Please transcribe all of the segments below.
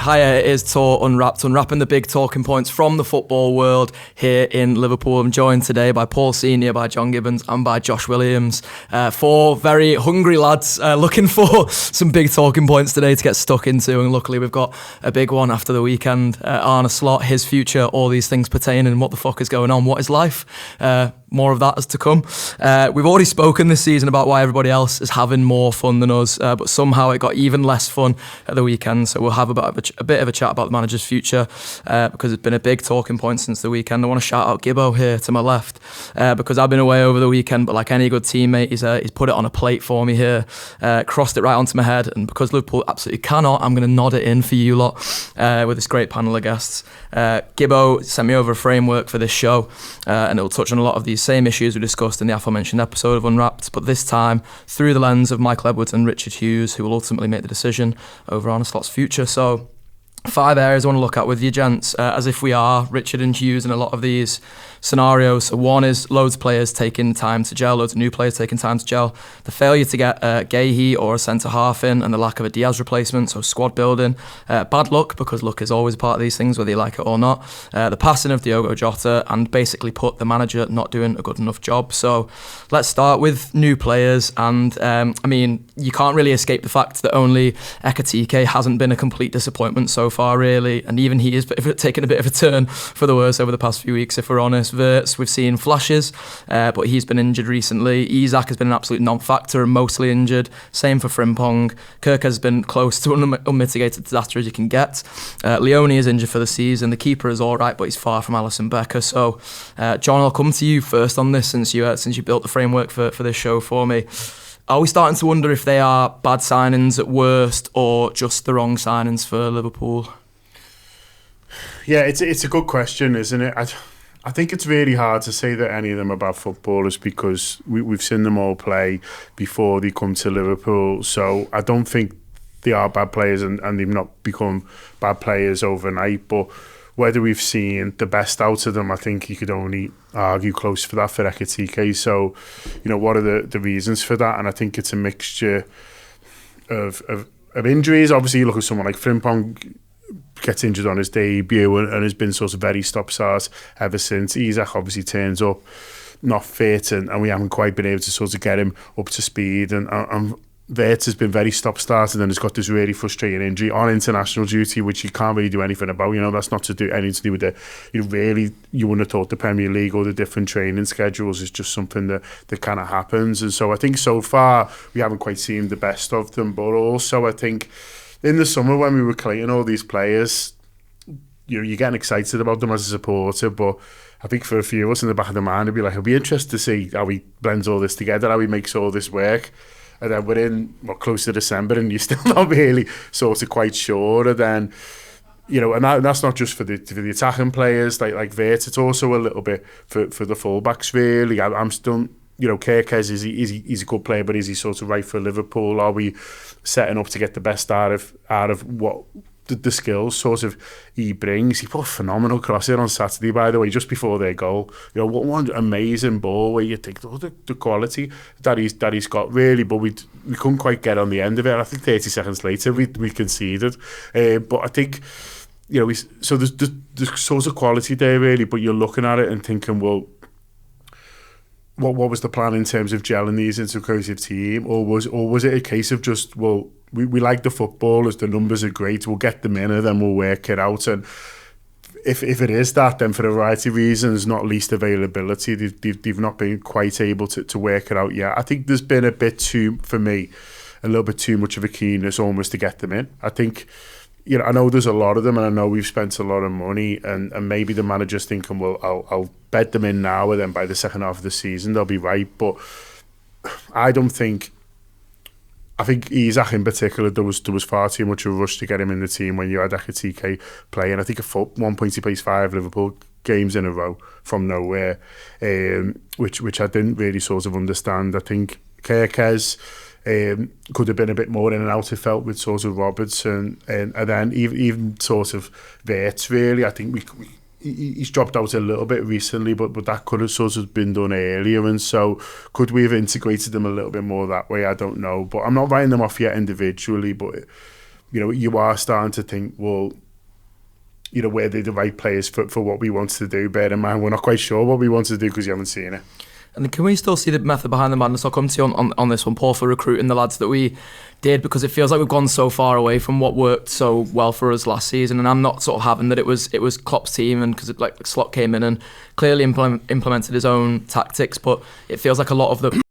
Hiya, it is TAW Unwrapped, unwrapping the big talking points from the football world here in Liverpool. I'm joined today by Paul Senior, by John Gibbons and by Josh Williams. Four very hungry lads looking for some big talking points today to get stuck into, and luckily we've got a big one after the weekend. Arne Slot, his future, all these things pertaining, what the fuck is going on, what is life? More of that is to come. We've already spoken this season about why everybody else is having more fun than us, but somehow it got even less fun at the weekend, so we'll have a bit of a chat about the manager's future because it's been a big talking point since the weekend. I want to shout out Gibbo here to my left because I've been away over the weekend, but like any good teammate, he's put it on a plate for me here, crossed it right onto my head, and because Liverpool absolutely cannot, I'm going to nod it in for you lot with this great panel of guests. Gibbo sent me over a framework for this show and it'll touch on a lot of these same issues we discussed in the aforementioned episode of Unwrapped, but this time through the lens of Michael Edwards and Richard Hughes, who will ultimately make the decision over Arne Slot's future. So 5 areas I want to look at with you gents, as if we are Richard and Hughes in a lot of these scenarios. So one is loads of players taking time to gel, loads of new players taking time to gel. The failure to get Gahey or a centre-half in and the lack of a Diaz replacement, so squad building. Bad luck, because luck is always a part of these things, whether you like it or not. The passing of Diogo Jota, and basically put the manager not doing a good enough job. So let's start with new players, and I mean, you can't really escape the fact that only Ekitike hasn't been a complete disappointment so far, really, and even he has taken a bit of a turn for the worse over the past few weeks, if we're honest. Wirtz, we've seen flashes, but he's been injured recently. Isak has been an absolute non-factor and mostly injured. Same for Frimpong. Kirk has been close to unmitigated disaster as you can get. Leone is injured for the season. The keeper is all right, but he's far from Alisson Becker. So, John, I'll come to you first on this since you built the framework for this show for me. Are we starting to wonder if they are bad signings at worst or just the wrong signings for Liverpool? Yeah, it's a good question, isn't it? I think it's really hard to say that any of them are bad footballers because we've seen them all play before they come to Liverpool. So I don't think they are bad players and they've not become bad players overnight. But whether we've seen the best out of them, I think you could only argue close for that for Ekitike. So, what are the reasons for that? And I think it's a mixture of injuries. Obviously, you look at someone like Frimpong, gets injured on his debut and has been sort of very stop-start ever since. Isak obviously turns up not fit and we haven't quite been able to sort of get him up to speed, and Wirtz has been very stop-start and then has got this really frustrating injury on international duty, which you can't really do anything about. That's not anything to do with you wouldn't have thought the Premier League or the different training schedules. Is just something that kind of happens. And so I think so far we haven't quite seen the best of them, but also I think in the summer when we were collating all these players, you're getting excited about them as a supporter, but I think for a few of us in the back of the mind, it'd be interested to see how he blends all this together, how he makes all this work. And then we're in close to December and you're still not really sort of quite sure. And then, and that's not just for the attacking players like Wirtz, it's also a little bit for the fullbacks really. I'm still, Kirkes, he's a good player, but is he sort of right for Liverpool? Are we setting up to get the best out of what the skills sort of he brings? He put a phenomenal cross in on Saturday, by the way, just before their goal. What one amazing ball where you think the quality that he's got really, but we couldn't quite get on the end of it. I think 30 seconds later we conceded, but I think so there's sort of quality there really, but you're looking at it and thinking, well, what was the plan in terms of gelling these into a cohesive team, or was it a case of just, well, we like the footballers, the numbers are great, we'll get them in and then we'll work it out? And if it is that, then for a variety of reasons, not least availability, they've not been quite able to work it out yet. I think there's been a little bit too much of a keenness almost to get them in. I think, I know there's a lot of them and I know we've spent a lot of money and maybe the manager's thinking, well, I'll bed them in now and then by the second half of the season they'll be right. But I think Isak in particular, there was far too much of a rush to get him in the team when you had Ekitike playing. I think at one point he plays 5 Liverpool games in a row from nowhere, which I didn't really sort of understand. I think Kirkes could have been a bit more in and out, it felt, with sort of Robertson and then even sort of Wirtz really. I think he's dropped out a little bit recently, but that could have sort of been done earlier, and so could we have integrated them a little bit more that way? I don't know, but I'm not writing them off yet individually, but you are starting to think, well, where they're the right players for what we want to do. Bear in mind, we're not quite sure what we want to do because you haven't seen it. And can we still see the method behind the madness? I'll come to you on this one, Paul, for recruiting the lads that we did, because it feels like we've gone so far away from what worked so well for us last season. And I'm not sort of having that it was Klopp's team, and because like Slot came in and clearly implemented his own tactics, but it feels like a lot of the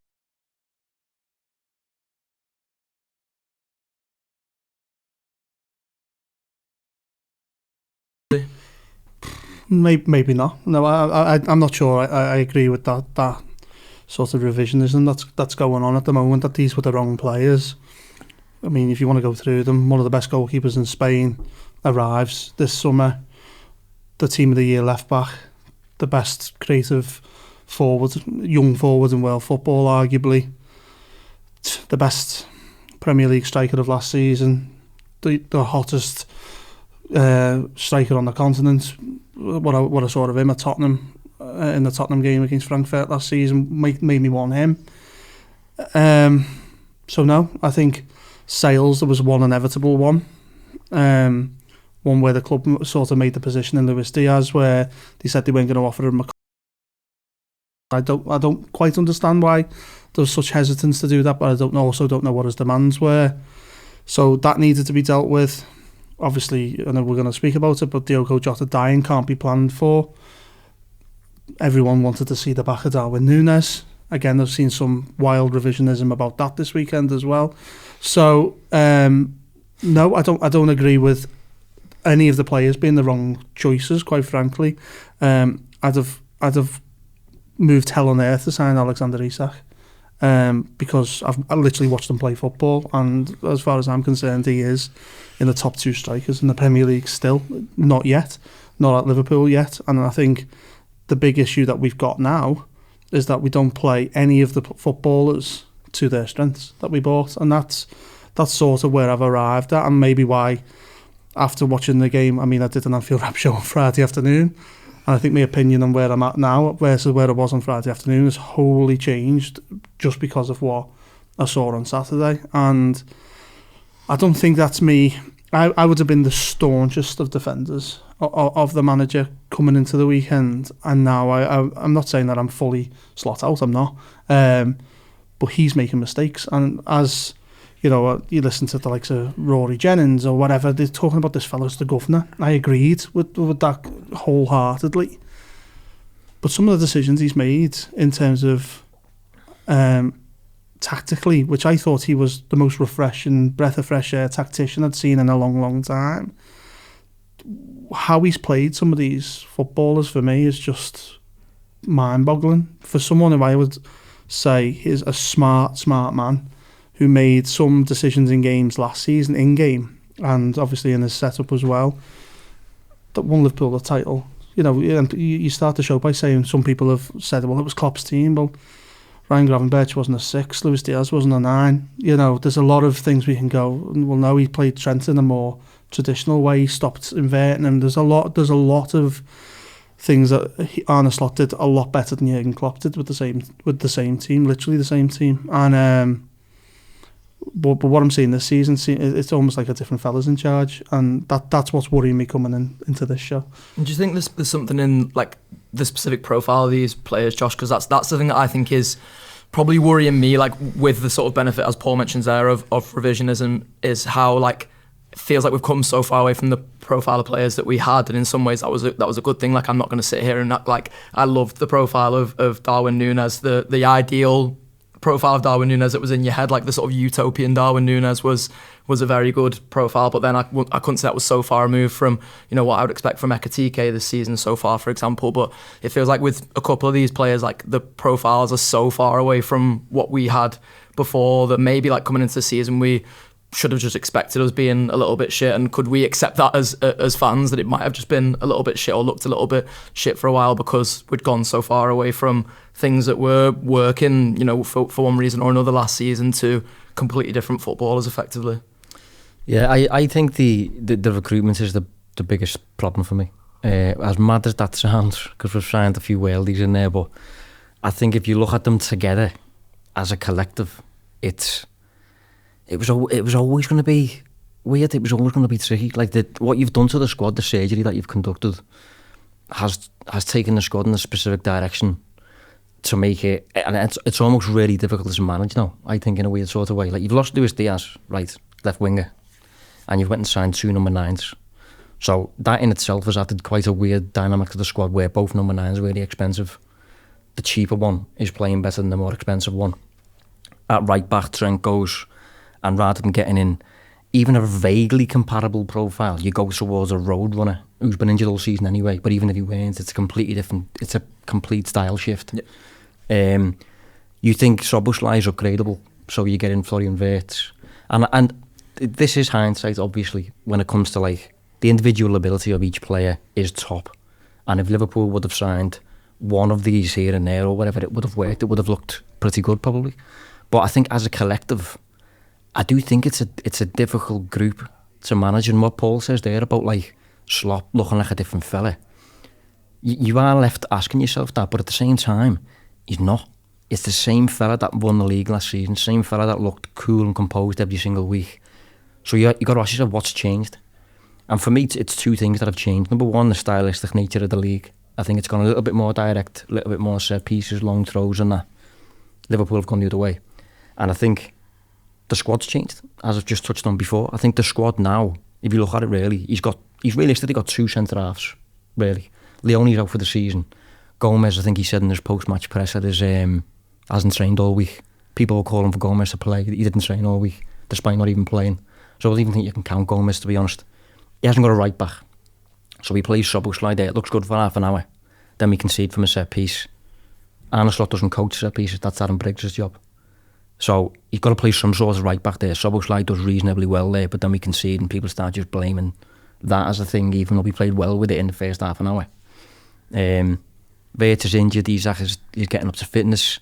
maybe not. No, I'm not sure. I agree with that sort of revisionism that's going on at the moment, that these were the wrong players. I mean, if you want to go through them, one of the best goalkeepers in Spain arrives this summer, the team of the year left back, the best creative young forward in world football, arguably, the best Premier League striker of last season, the hottest striker on the continent. What I saw of him at Tottenham in the Tottenham game against Frankfurt last season made me want him. So no, I think Sales, there was one inevitable one. One where the club sort of made the position in Luis Diaz, where they said they weren't going to offer him I don't quite understand why there was such hesitance to do that, but I also don't know what his demands were. So that needed to be dealt with. Obviously, I know we're going to speak about it, but Diogo Jota dying can't be planned for. Everyone wanted to see the back of Darwin Núñez. Again, I've seen some wild revisionism about that this weekend as well. So, no, I don't agree with any of the players being the wrong choices, quite frankly. I'd have moved hell on earth to sign Alexander Isak, because I literally watched him play football, and as far as I'm concerned, he is in the top two strikers in the Premier League still. Not yet, not at Liverpool yet. And I think the big issue that we've got now is that we don't play any of the footballers to their strengths that we bought, and that's sort of where I've arrived at, and maybe why, after watching the game, I mean, I did an Anfield Wrap show on Friday afternoon, and I think my opinion on where I'm at now versus where I was on Friday afternoon has wholly changed just because of what I saw on Saturday. And I don't think that's me. I would have been the staunchest of defenders of the manager coming into the weekend, and now I'm not saying that I'm fully Slot out, I'm not, but he's making mistakes. And as you know, you listen to the likes of Rory Jennings or whatever, they're talking about this fellow's the governor. I agreed with that wholeheartedly, but some of the decisions he's made in terms of tactically, which I thought he was the most refreshing breath of fresh air tactician I'd seen in a long, long time. How he's played some of these footballers for me is just mind-boggling. For someone who I would say is a smart man who made some decisions in games last season, in-game, and obviously in his setup as well, that won Liverpool the title. You know, you start the show by saying some people have said, well, it was Klopp's team. Well, Ryan Gravenberch wasn't a 6, Luis Diaz wasn't a 9. You know, there's a lot of things we can go, well, no, he played Trent in a more traditional way, he stopped inverting him. There's a lot of things that Arne Slot did a lot better than Jurgen Klopp did with the same team, literally the same team. And but what I'm seeing this season, it's almost like a different fella's in charge, and that's what's worrying me coming into this show. And do you think there's something in like the specific profile of these players, Josh? Because that's the thing that I think is probably worrying me, like with the sort of benefit, as Paul mentions there, of revisionism, is how like it feels like we've come so far away from the profile of players that we had, and in some ways that was a good thing. Like, I'm not going to sit here and act like I loved the profile of Darwin Núñez, the ideal profile of Darwin Núñez that was in your head, like the sort of utopian Darwin Núñez was a very good profile, but then I couldn't say that was so far removed from, you know, what I would expect from Ekitike this season so far, for example. But it feels like with a couple of these players, like the profiles are so far away from what we had before that maybe like coming into the season we should have just expected us being a little bit shit, and could we accept that as fans, that it might have just been a little bit shit or looked a little bit shit for a while because we'd gone so far away from things that were working, you know, for one reason or another last season, to completely different footballers effectively. Yeah, I think the recruitment is the biggest problem for me. As mad as that sounds, because we've signed a few worldies in there, but I think if you look at them together as a collective, it was always going to be weird. It was always going to be tricky. Like what you've done to the squad, the surgery that you've conducted, has taken the squad in a specific direction to make it, and it's almost really difficult to manage now. I think in a weird sort of way. Like you've lost Luis Diaz, right, left winger, and you've went and signed 2 number 9s. So that in itself has added quite a weird dynamic to the squad where both number 9s are really expensive. The cheaper one is playing better than the more expensive one. At right back, Trent goes, and rather than getting in even a vaguely comparable profile, you go towards a road runner who's been injured all season anyway, but even if he wins, it's a completely different, it's a complete style shift. Yeah. You think Szoboszlai is upgradable, so you get in Florian Wirtz. And this is hindsight, obviously, when it comes to like the individual ability of each player is top. And if Liverpool would have signed one of these here and there or whatever, it would have worked. It would have looked pretty good probably. But I think as a collective, I do think it's a difficult group to manage. And what Paul says there about like Slot looking like a different fella, you are left asking yourself that, but at the same time, he's not. It's the same fella that won the league last season, same fella that looked cool and composed every single week. So you got to ask yourself what's changed. And for me, it's 2 things that have changed. Number 1, the stylistic nature of the league. I think it's gone a little bit more direct, a little bit more set pieces, long throws and that. Liverpool have gone the other way. And I think the squad's changed, as I've just touched on before. I think the squad now, if you look at it really, he's realistically got 2 centre-halves, really. Leone's out for the season. Gomez, I think he said in his post-match press that hasn't trained all week. People were calling for Gomez to play. He didn't train all week, despite not even playing. So I don't even think you can count Gomez, to be honest. He hasn't got a right back. So he plays Szoboszlai there. It looks good for half an hour. Then we concede from a set piece. Arne Slot doesn't coach set pieces. That's Adam Briggs' job. So you've got to play some sort of right back there. Szoboszlai does reasonably well there, but then we concede and people start just blaming that as a thing, even though we played well with it in the first half an hour. Wirtz is injured. He's getting up to fitness.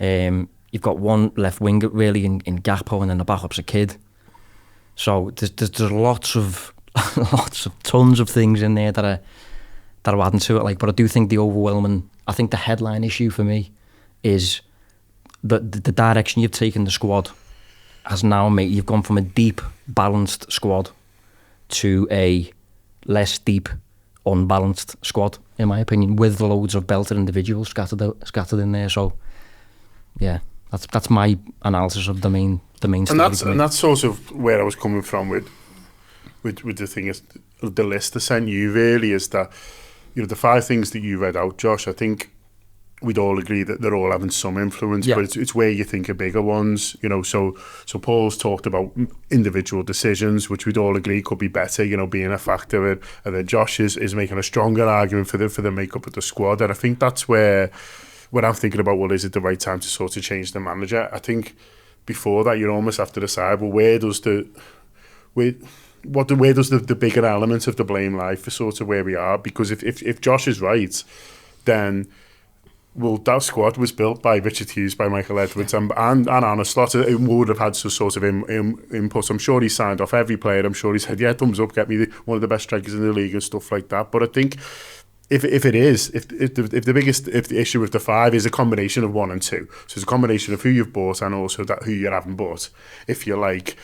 You've got one left winger really in Gakpo, and then the backup's a kid. So there's lots of tons of things in there that are adding to it. Like, but I do think I think the headline issue for me is the direction you've taken the squad has now made you've gone from a deep, balanced squad to a less deep, unbalanced squad, in my opinion, with loads of belted individuals scattered in there. So, yeah, that's my analysis of the main. And that's sort of where I was coming from with the thing is the list I sent you really is that, you know, the 5 things that you read out, Josh, I think we'd all agree that they're all having some influence, yeah. But it's where you think of bigger ones, you know. So Paul's talked about individual decisions, which we'd all agree could be better, you know, being a factor, and then Josh is making a stronger argument for the makeup of the squad, and I think that's where when I'm thinking about, well, is it the right time to sort of change the manager? I think before that, you almost have to decide, well, where does the bigger element of the blame lie for sort of where we are? Because if Josh is right, then, well, that squad was built by Richard Hughes, by Michael Edwards, and Arne Slot. It would have had some sort of input. I'm sure he signed off every player. I'm sure he said, yeah, thumbs up, get me one of the best strikers in the league and stuff like that. But I think if the issue with the 5 is a combination of 1 and 2, so it's a combination of who you've bought and also that who you haven't bought. If you're like,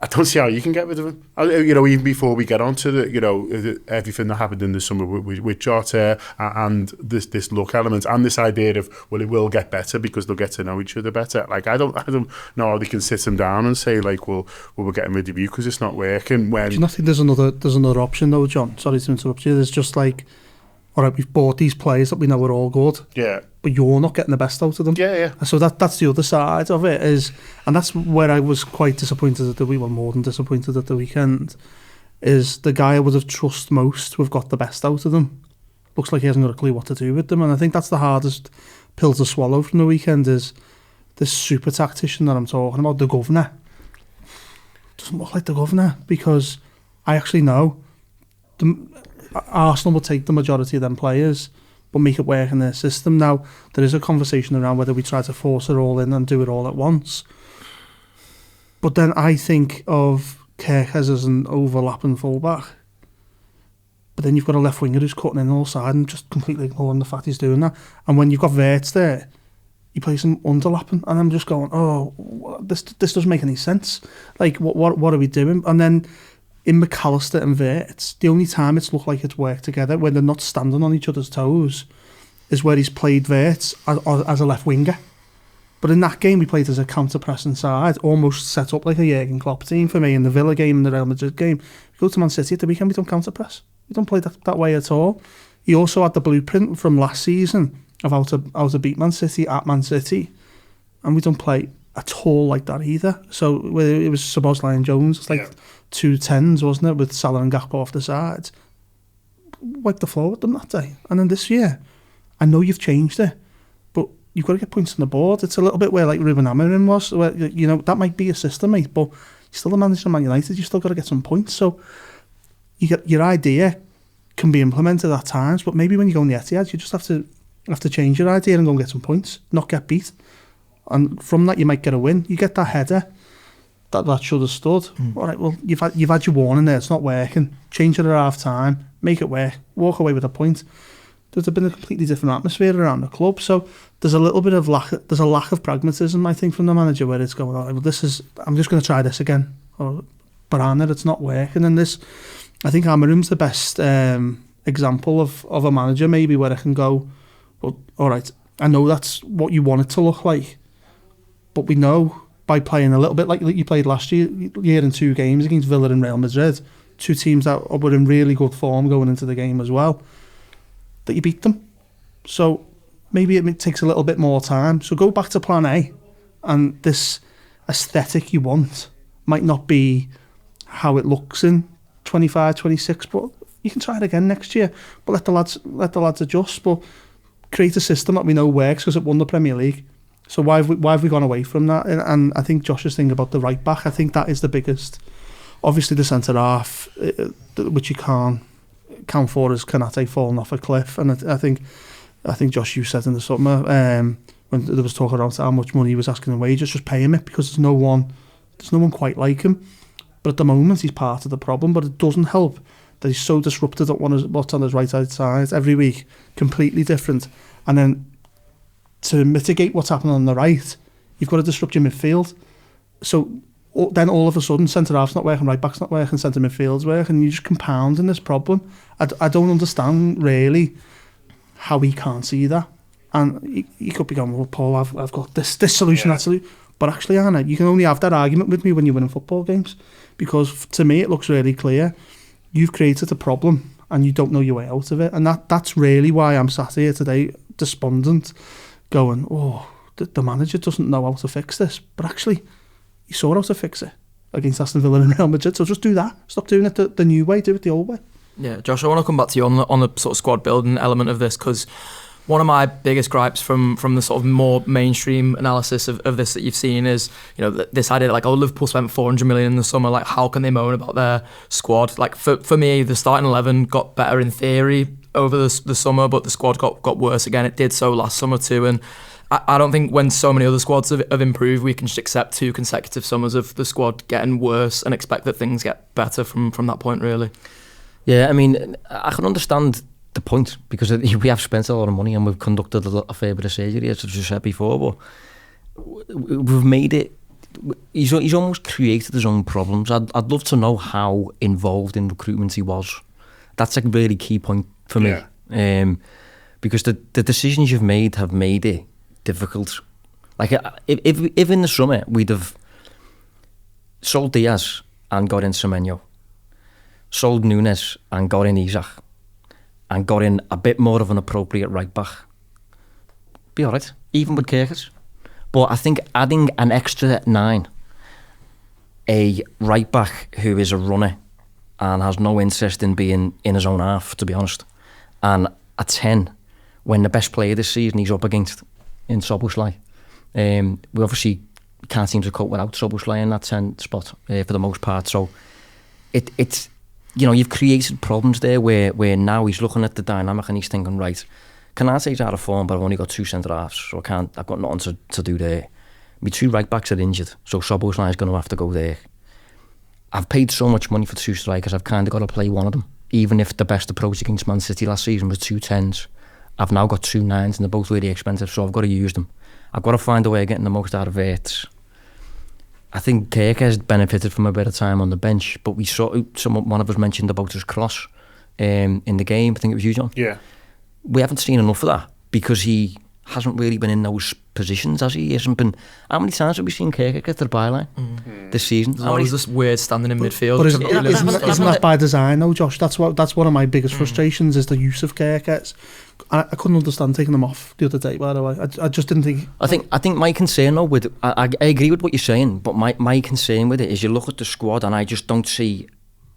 I don't see how you can get rid of him. You know, even before we get on to the, you know, everything that happened in the summer with Jota and this look element and this idea of, well, it will get better because they'll get to know each other better. Like, I don't know how they can sit them down and say, like, well we're getting rid of you because it's not working. When do you not think there's another option though, John? Sorry to interrupt you. There's just like, all right, we've bought these players that we know are all good. Yeah. But you're not getting the best out of them. Yeah. So that's the other side of it is, and that's where I was quite disappointed at more than disappointed at the weekend, is the guy I would have trust most to have got the best out of them. Looks like he hasn't got a clue what to do with them, and I think that's the hardest pill to swallow from the weekend is this super tactician that I'm talking about, the governor. Doesn't look like the governor, because I actually know Arsenal will take the majority of them players but make it work in their system. Now, there is a conversation around whether we try to force it all in and do it all at once. But then I think of Kerkez as an overlapping fullback. But then you've got a left winger who's cutting in all sides and just completely ignoring the fact he's doing that. And when you've got Wirtz there, he plays them underlapping, and I'm just going, oh, this doesn't make any sense. Like, what are we doing? And then in McAllister and Wirtz, the only time it's looked like it's worked together when they're not standing on each other's toes is where he's played Wirtz as a left winger. But in that game, we played as a counter-pressing side, almost set up like a Jurgen Klopp team for me in the Villa game and the Real Madrid game. We go to Man City at the weekend, we don't counter-press. We don't play that way at all. He also had the blueprint from last season of how to beat Man City at Man City, and we don't play at all like that either. So it was Szoboszlai and Jones, it's like 2 10s, wasn't it, with Salah and Gakpo off the sides. Wiped the floor with them that day. And then this year, I know you've changed it, but you've got to get points on the board. It's a little bit where like Ruben Amorim was, where, you know, that might be a system, mate, but you're still the manager of Man United, you've still got to get some points. So you get your idea can be implemented at times, but maybe when you go on the Etihad, you just have to change your idea and go and get some points, not get beat. And from that, you might get a win. You get that header that should have stood. All right, well, you've had your warning there. It's not working. Change it at half time. Make it work. Walk away with a point. There's been a completely different atmosphere around the club. So there's a little bit of lack of pragmatism, I think, from the manager, where it's going, all right, well, I'm just going to try this again. But Arne, it's not working. And this, I think Amorim's the best example of a manager, maybe, where I can go, well, all right, I know that's what you want it to look like, but we know by playing a little bit like you played last year in 2 games against Villa and Real Madrid, 2 teams that were in really good form going into the game as well, that you beat them. So maybe it takes a little bit more time. So go back to plan A, and this aesthetic you want might not be how it looks in 25, 26, but you can try it again next year. But let the lads adjust, but create a system that we know works because it won the Premier League. So why have we gone away from that? And I think Josh's thing about the right back, I think that is the biggest. Obviously the centre half, which you can't count for, as Konate falling off a cliff. And I think Josh, you said in the summer when there was talk around how much money he was asking in wages, just pay him it, because there's no one quite like him. But at the moment he's part of the problem. But it doesn't help that he's so disrupted at what's on his right side every week, completely different. And then to mitigate what's happening on the right, you've got to disrupt your midfield. So then all of a sudden, centre-half's not working, right-back's not working, centre-midfield's working, and you're just compounding this problem. I don't understand, really, how he can't see that. And he could be going, well, Paul, I've got this solution, that solution. But actually, Arne, you can only have that argument with me when you're winning football games. Because to me, it looks really clear. You've created a problem, and you don't know your way out of it. And that's really why I'm sat here today, despondent, going, oh, the manager doesn't know how to fix this. But actually, he saw how to fix it against Aston Villa and Real Madrid. So just do that. Stop doing it the new way. Do it the old way. Yeah, Josh, I want to come back to you on the sort of squad building element of this, because one of my biggest gripes from the sort of more mainstream analysis of this that you've seen is, you know, this idea that, like, oh, Liverpool spent 400 million in the summer, like, how can they moan about their squad? Like, for me, the starting 11 got better in theory over the summer, but the squad got worse again. It did so last summer too, and I don't think when so many other squads have improved, we can just accept 2 consecutive summers of the squad getting worse and expect that things get better from that point, really. Yeah, I mean, I can understand the point, because we have spent a lot of money and we've conducted a fair bit of surgery, as you said before, but we've made it. He's almost created his own problems. I'd love to know how involved in recruitment he was. That's a really key point for me, because the decisions you've made have made it difficult. Like, if in the summer we'd have sold Diaz and got in Semenyo, sold Nunes and got in Isak, and got in a bit more of an appropriate right back, be alright, even with Kerkers. But I think adding an extra 9, a right back who is a runner and has no interest in being in his own half, to be honest, and a 10 when the best player this season he's up against in Szoboszlai. We obviously can't seem to cope without Szoboszlai in that 10 spot for the most part. So it's, you know, you've created problems there where now he's looking at the dynamic and he's thinking, right, Konate's out of form, but I've only got 2 centre-halves, so I've got nothing to do there. My 2 right-backs are injured, so Szoboszlai is going to have to go there. I've paid so much money for 2 strikers, I've kind of got to play one of them. Even if the best approach against Man City last season was 2 10s, I've now got 2 9s and they're both really expensive, so I've got to use them. I've got to find a way of getting the most out of it. I think Kirk has benefited from a bit of time on the bench, but we saw one of us mentioned about his cross in the game. I think it was you, John. Yeah. We haven't seen enough of that because he hasn't really been in those positions, has he? He hasn't been. How many times have we seen Kirk get to the byline this season? There's always this weird standing in midfield. But isn't that by design, though, Josh? That's one of my biggest frustrations is the use of Kirk. I couldn't understand taking them off the other day, by the way. I just didn't think... I think my concern, though, with... I agree with what you're saying, but my concern with it is you look at the squad and I just don't see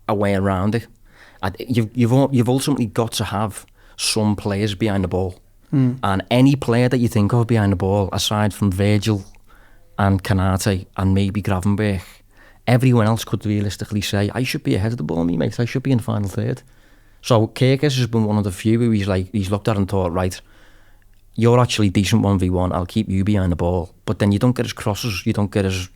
a way around it. You've ultimately got to have some players behind the ball. And any player that you think of behind the ball, aside from Virgil and Kanate and maybe Gravenberch, everyone else could realistically say, I should be ahead of the ball, me mate, I should be in the final third. So Kirkus has been one of the few who he's looked at and thought, right, you're actually decent 1v1, I'll keep you behind the ball. But then you don't get his crosses, you don't get his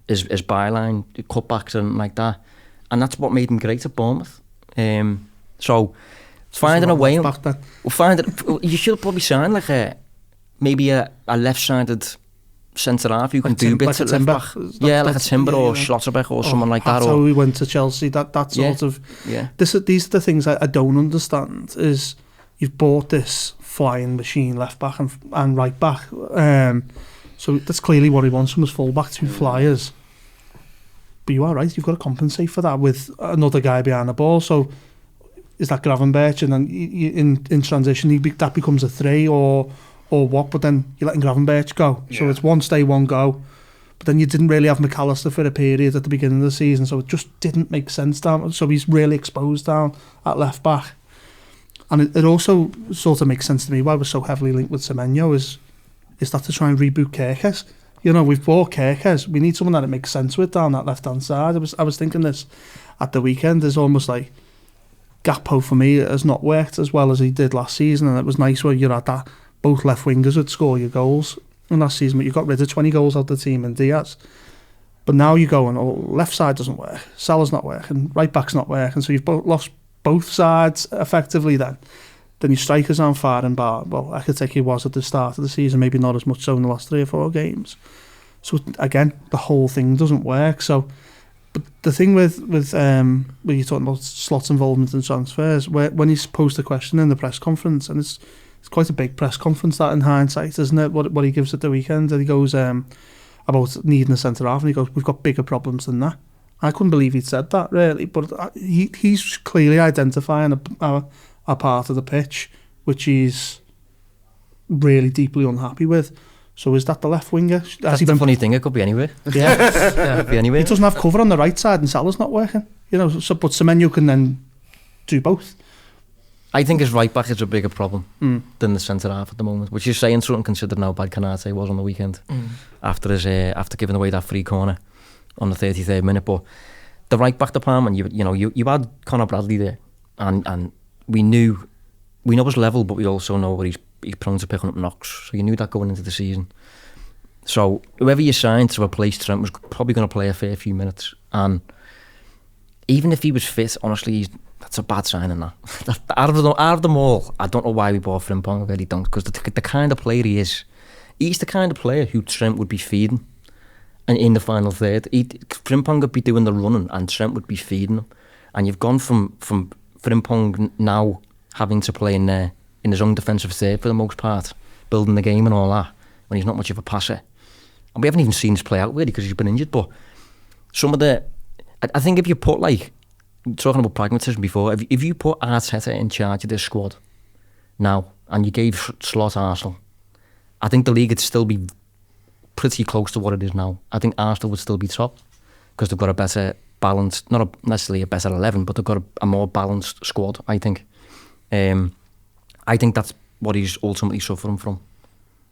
byline, cutbacks and like that. And that's what made him great at Bournemouth. So finding a way, you should probably sign like maybe a left-sided centre half who can do bits at left back. Yeah, like a Timber or Schlotterbeck or someone like that. That's how we went to Chelsea. That sort of. Yeah. These are the things I don't understand. Is you've bought this flying machine left back and right back. So that's clearly what he wants from his full back, 2 flyers. But you are right. You've got to compensate for that with another guy behind the ball. So is that Gravenberch, and then in transition that becomes a 3 or what, but then you're letting Gravenberch go. Yeah. So it's 1 stay, 1 go. But then you didn't really have McAllister for a period at the beginning of the season, so it just didn't make sense down. So he's really exposed down at left back. And it also sort of makes sense to me why we're so heavily linked with Semenyo is that to try and reboot Kerkez. You know, we've bought Kerkez. We need someone that it makes sense with down that left-hand side. I was thinking this at the weekend. There's almost like Gakpo for me has not worked as well as he did last season, and it was nice where you're at that both left wingers would score your goals in last season, but you got rid of 20 goals out of the team in Diaz. But now you're going, left side doesn't work, Salah's not working, right back's not working, so you've lost both sides effectively then. Then your strikers aren't firing bar. Well, Ekitike was at the start of the season, maybe not as much so in the last 3 or 4 games. So again, the whole thing doesn't work. So, but the thing with when you're talking about Slot's involvement in transfers, when he's posed a question in the press conference, and it's quite a big press conference that in hindsight, isn't it? What he gives at the weekend, and he goes about needing a centre half, and he goes, "We've got bigger problems than that." I couldn't believe he'd said that, really, but he's clearly identifying a part of the pitch which he's really deeply unhappy with. So is that the left winger? That's the funny thing, it could be anywhere. Yeah. It could be anywhere. He doesn't have cover on the right side and Salah's not working. You know, so, but Semenyo can then do both. I think his right back is a bigger problem than the centre half at the moment, which is saying something considered how bad Kanate was on the weekend after giving away that free corner on the 33rd minute. But the right back department, you had Conor Bradley there, and we know his level, but we also know where he's prone to picking up knocks. So you knew that going into the season. So whoever you signed to replace Trent was probably going to play a fair few minutes, and even if he was fit, honestly, that's a bad signing. That out of them all, I don't know why we bought Frimpong. I really don't, because the kind of player he is, he's the kind of player who Trent would be feeding, and in the final third, Frimpong would be doing the running, and Trent would be feeding him. And you've gone from Frimpong now having to play in his own defensive third for the most part, building the game and all that, when he's not much of a passer. And we haven't even seen this play out really because he's been injured. But some of I think if you put, like, talking about pragmatism before, if you put Arteta in charge of this squad now and you gave Slot Arsenal, I think the league would still be pretty close to what it is now. I think Arsenal would still be top because they've got a better balanced, not necessarily a better 11, but they've got a more balanced squad, I think. I think that's what he's ultimately suffering from.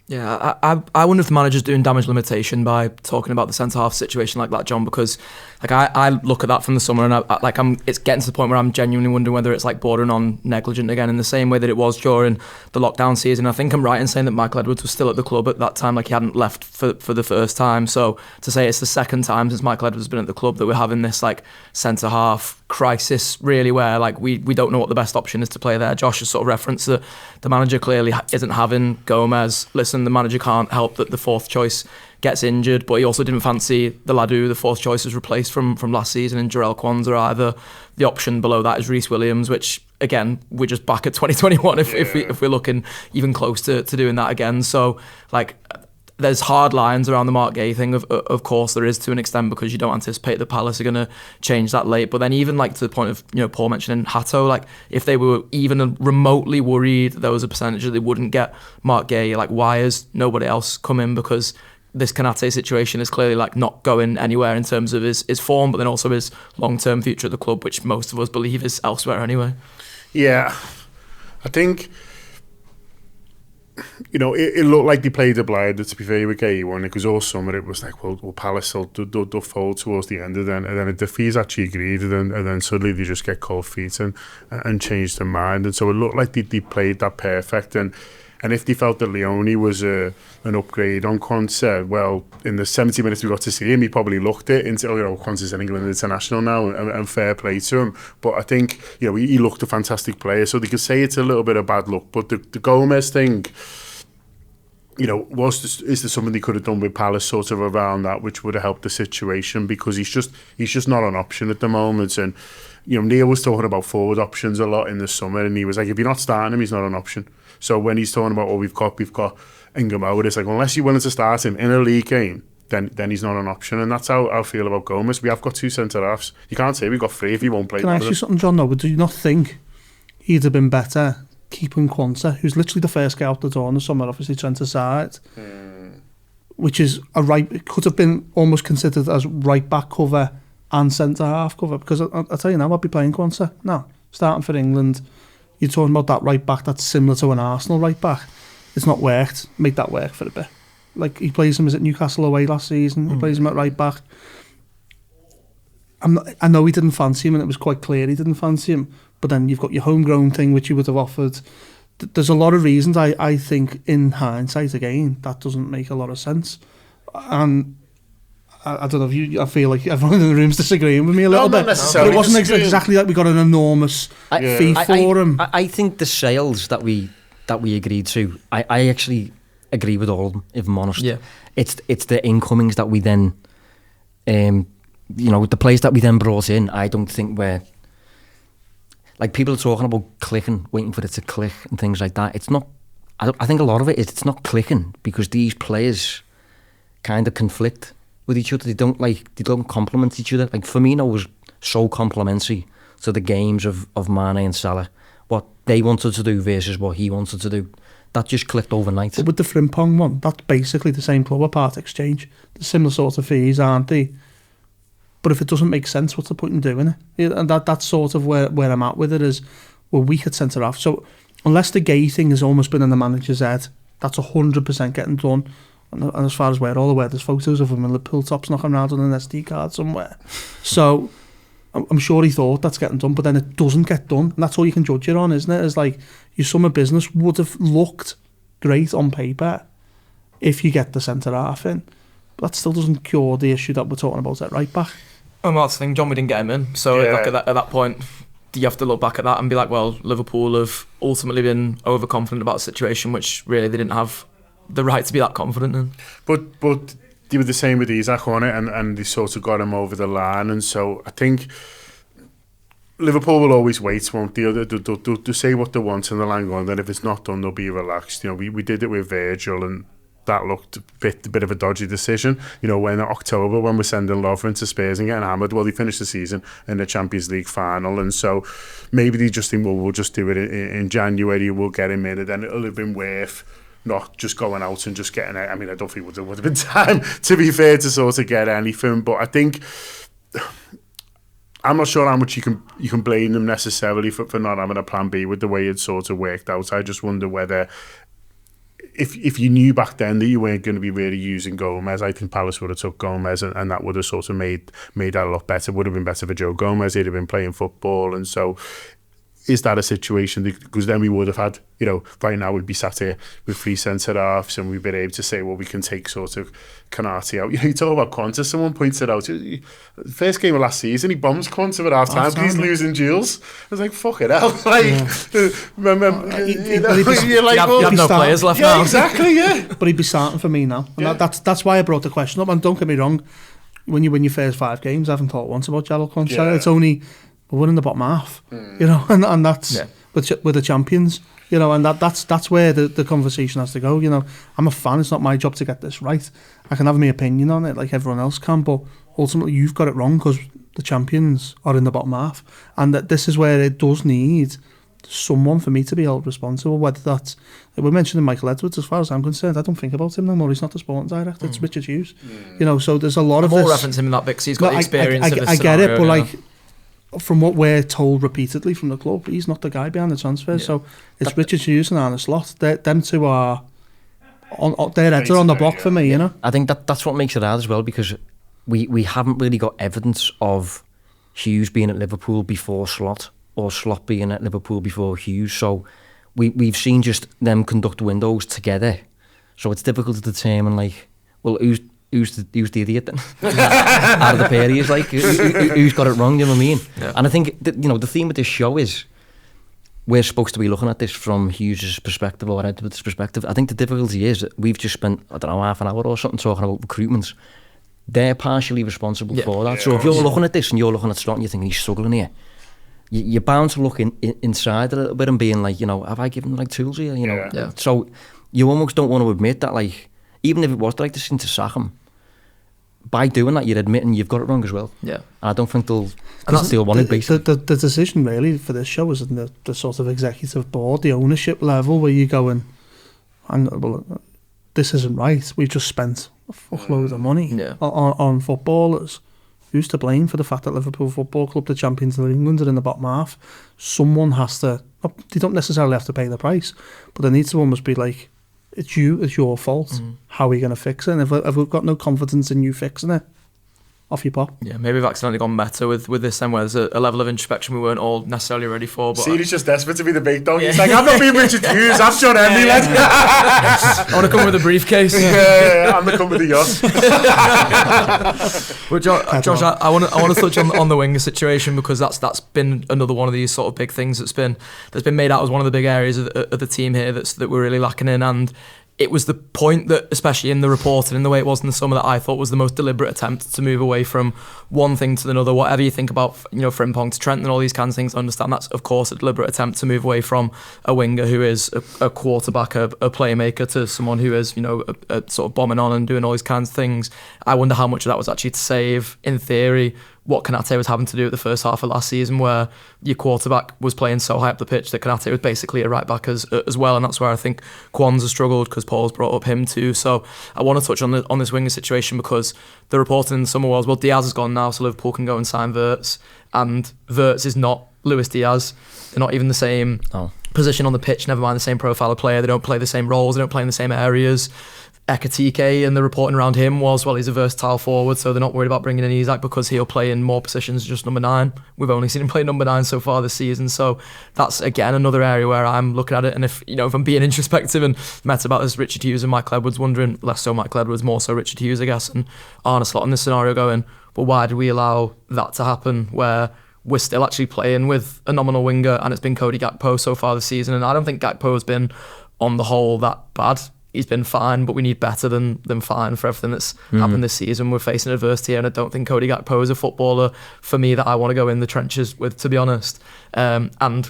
Yeah, I wonder if the manager's doing damage limitation by talking about the centre-half situation like that, John, because like I look at that from the summer and it's getting to the point where I'm genuinely wondering whether it's like bordering on negligent again in the same way that it was during the lockdown season. I think I'm right in saying that Michael Edwards was still at the club at that time, like he hadn't left for the first time. So to say it's the second time since Michael Edwards has been at the club that we're having this like centre-half crisis really, where like we don't know what the best option is to play there. Josh has sort of referenced that the manager clearly isn't having Gomez. Listen, the manager can't help that the fourth choice gets injured, but he also didn't fancy the lad who the fourth choice was replaced from last season in Jarell Kwanzaa either. The option below that is Reece Williams, which again, we're just back at 2021 if we're looking even close to doing that again. So like, there's hard lines around the Mark Gay thing, of course there is, to an extent, because you don't anticipate that Palace are going to change that late. But then even like to the point of, you know, Paul mentioning Hato, like if they were even remotely worried there was a percentage that they wouldn't get Mark Gay, like why has nobody else come in? Because this Kanate situation is clearly like not going anywhere in terms of his form, but then also his long-term future at the club, which most of us believe is elsewhere anyway. Yeah, I think, you know, it looked like they played a blinder, to be fair with Gay, because all summer it was like, well Palace will fold towards the end of then, and then the fees actually agreed, and then suddenly they just get cold feet and change their mind. And so it looked like they played that perfect. And if they felt that Leone was an upgrade on Kwanzaa, well, in the 70 minutes we got to see him, he probably looked it into, you know, Kwanzaa's an England international now, and fair play to him. But I think, you know, he looked a fantastic player, so they could say it's a little bit of bad luck. But the Gomez thing, you know, is there something they could have done with Palace sort of around that, which would have helped the situation, because he's just not an option at the moment. And, you know, Neil was talking about forward options a lot in the summer, and he was like, if you're not starting him, he's not an option. So when he's talking about, we've got Ingamo, it's like, unless you're willing to start him in a league game, then he's not an option. And that's how I feel about Gomez. We have got two centre-halves. You can't say we've got three if he won't play. Can I ask you something, John, though? But do you not think he'd have been better keeping Kwanzaa, who's literally the first guy out the door in the summer, obviously centre side, which is it could have been almost considered as right back cover and centre half cover? Because I'll tell you now, I'd be playing Kwanzaa now, starting for England. You're talking about that right back that's similar to an Arsenal right back. It's not worked. Make that work for a bit. Like, he plays him as at Newcastle away last season. He plays him at right back. I know he didn't fancy him, and it was quite clear he didn't fancy him. But then you've got your homegrown thing, which you would have offered. There's a lot of reasons I think, in hindsight, again, that doesn't make a lot of sense. And I don't know if I feel like everyone in the room's disagreeing with me a little bit. But it wasn't exactly like we got an enormous fee for him. I think the sales that we agreed to, I actually agree with all of them, if I'm honest. Yeah. It's the incomings that we then, you know, the players that we then brought in, I don't think we're, like, people are talking about clicking, waiting for it to click and things like that. It's not, I think a lot of it is it's not clicking because these players kind of conflict with each other. They don't complement each other. Like, Firmino was so complimentary to the games of Mane and Salah. What they wanted to do versus what he wanted to do. That just clicked overnight. But with the Frimpong one, that's basically the same club apart exchange. The similar sort of fees, aren't they? But if it doesn't make sense, what's the point in doing it? And that's sort of where I'm at with it, is we're weak at centre-half. So unless the Gay thing has almost been in the manager's head, that's 100% getting done. And as far as we're all aware, there's photos of him in Liverpool tops knocking around on an SD card somewhere. So I'm sure he thought that's getting done, but then it doesn't get done. And that's all you can judge it on, isn't it? It's like, your summer business would have looked great on paper if you get the centre-half in. But that still doesn't cure the issue that we're talking about at right back. Well, that's the thing, John, we didn't get him in. So like at that point, you have to look back at that and be like, well, Liverpool have ultimately been overconfident about a situation which really they didn't have the right to be that confident in. But they were the same with Isak on it, and they sort of got him over the line. And so I think Liverpool will always wait, won't they? They'll say what they want in the line, and then if it's not done, they'll be relaxed. You know, we did it with Virgil, and that looked a bit of a dodgy decision. You know, when in October, when we're sending Lovren to Spurs and getting hammered, well, they finished the season in the Champions League final, and so maybe they just think, well, we'll just do it in January, we'll get him in, and then it'll have been worth not just going out and just getting it. I mean, I don't think it would have been time, to be fair, to sort of get anything, but I think I'm not sure how much you can blame them necessarily for not having a plan B with the way it sort of worked out. I just wonder whether if you knew back then that you weren't going to be really using Gomez, I think Palace would have took Gomez, and that would have sort of made that a lot better. Would have been better for Joe Gomez. He'd have been playing football, and so is that a situation? Because then we would have had, right now we'd be sat here with 3 centre-halves and we'd be able to say, well, we can take sort of Konate out. You talk about Quanta, someone pointed out, first game of last season, he bombs Quanta at half-time because he's losing duels. I was like, fuck it hell. You have no players left now. Exactly, yeah. But he'd be starting for me now. And that's why I brought the question up. And don't get me wrong, when you win your first 5 games, I haven't thought once about Jarell Quanta. Yeah. It's only... we're in the bottom half, and that's with the champions, and that's where the conversation has to go. I'm a fan. It's not my job to get this right. I can have my opinion on it like everyone else can, but ultimately you've got it wrong because the champions are in the bottom half, and that this is where it does need someone for me to be held responsible. Whether that's, we're mentioning Michael Edwards, as far as I'm concerned, I don't think about him no more. He's not the sporting director. It's Richard Hughes. So there's a lot of this. More reference him in that bit because he's got the experience of this I get it, but scenario, from what we're told repeatedly from the club, he's not the guy behind the transfer. So it's Richard Hughes and Arne Slot. Them two are their heads are on the block for me. I think that's what makes it hard as well, because we haven't really got evidence of Hughes being at Liverpool before Slot or Slot being at Liverpool before Hughes. So we've seen just them conduct windows together. So it's difficult to determine who's the idiot then? Out of the pair, he's who's got it wrong, you know what I mean? Yeah. And I think the theme of this show is we're supposed to be looking at this from Hughes' perspective or Edwards' perspective. I think the difficulty is that we've just spent, half an hour or something talking about recruitment. They're partially responsible for that. So if you're looking at this and you're looking at Slot and you're thinking he's struggling here, you're bound to look inside a little bit and being have I given them tools here? So you almost don't want to admit that, even if it was the right decision to sack him, by doing that, you're admitting you've got it wrong as well. Yeah. And I don't think they'll want it, basically. The decision, really, for this show is in the sort of executive board, the ownership level, where you go this isn't right. We've just spent a fuckload of money on footballers. Who's to blame for the fact that Liverpool Football Club, the champions of England, are in the bottom half? Someone has to... They don't necessarily have to pay the price, but there needs to almost be it's your fault. How are we going to fix it? And if we've got no confidence in you fixing it, off you pop. Yeah, maybe we've accidentally gone meta with this then, where there's a level of introspection we weren't all necessarily ready for. But he's just desperate to be the big dog. He's I'm not being Richard Hughes, I'm John Henry. I want to come with a briefcase. I'm the come with the yacht. Well, Josh, I want to touch on the winger situation, because that's been another one of these sort of big things that's been made out as one of the big areas of the team here that we're really lacking in. And it was the point that, especially in the reporting, in the way it was in the summer, that I thought was the most deliberate attempt to move away from one thing to another. Whatever you think about, Frimpong to Trent and all these kinds of things, I understand that's, of course, a deliberate attempt to move away from a winger who is a quarterback, a playmaker, to someone who is, a sort of bombing on and doing all these kinds of things. I wonder how much of that was actually to save, in theory, what Konate was having to do at the first half of last season, where your quarterback was playing so high up the pitch that Konate was basically a right back as well, and that's where I think Kwanzaa struggled, because Paul's brought up him too. So I want to touch on this winger situation, because the reporting in the summer was, well, Diaz has gone now, so Liverpool can go and sign Wirtz, and Wirtz is not Luis Diaz. They're not even the same position on the pitch, never mind the same profile of player. They don't play the same roles, they don't play in the same areas. Ekatike, and the reporting around him was, well, he's a versatile forward, so they're not worried about bringing in Isak because he'll play in more positions, just number 9. We've only seen him play number 9 so far this season, so that's again another area where I'm looking at it. And if I'm being introspective and met about this, Richard Hughes and Michael Edwards wondering, less so Michael Edwards, more so Richard Hughes, I guess, and Arne Slot in this scenario going, well, why did we allow that to happen, where we're still actually playing with a nominal winger, and it's been Cody Gakpo so far this season. And I don't think Gakpo's been, on the whole, that bad. He's been fine, but we need better than fine for everything that's happened this season. We're facing adversity, and I don't think Cody Gakpo is a footballer for me that I want to go in the trenches with, to be honest. And I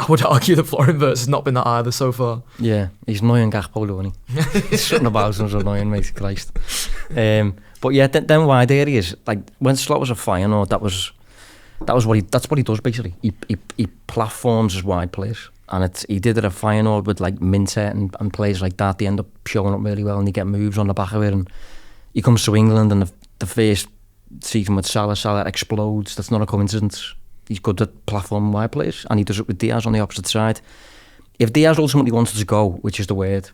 would argue that Florian Wirtz has not been that either so far. Yeah, he's annoying, Gakpo, don't he? He's something about him's annoying, mate, Christ. But yeah, then wide areas, when Slot was a Feyenoord, that's what he does basically. He platforms his wide players. And he did it at Feyenoord with Minter and players like that. They end up showing up really well and they get moves on the back of it. And he comes to England, and the first season with Salah explodes. That's not a coincidence. He's good at platform wide players, and he does it with Diaz on the opposite side. If Diaz ultimately wanted to go, which is the word,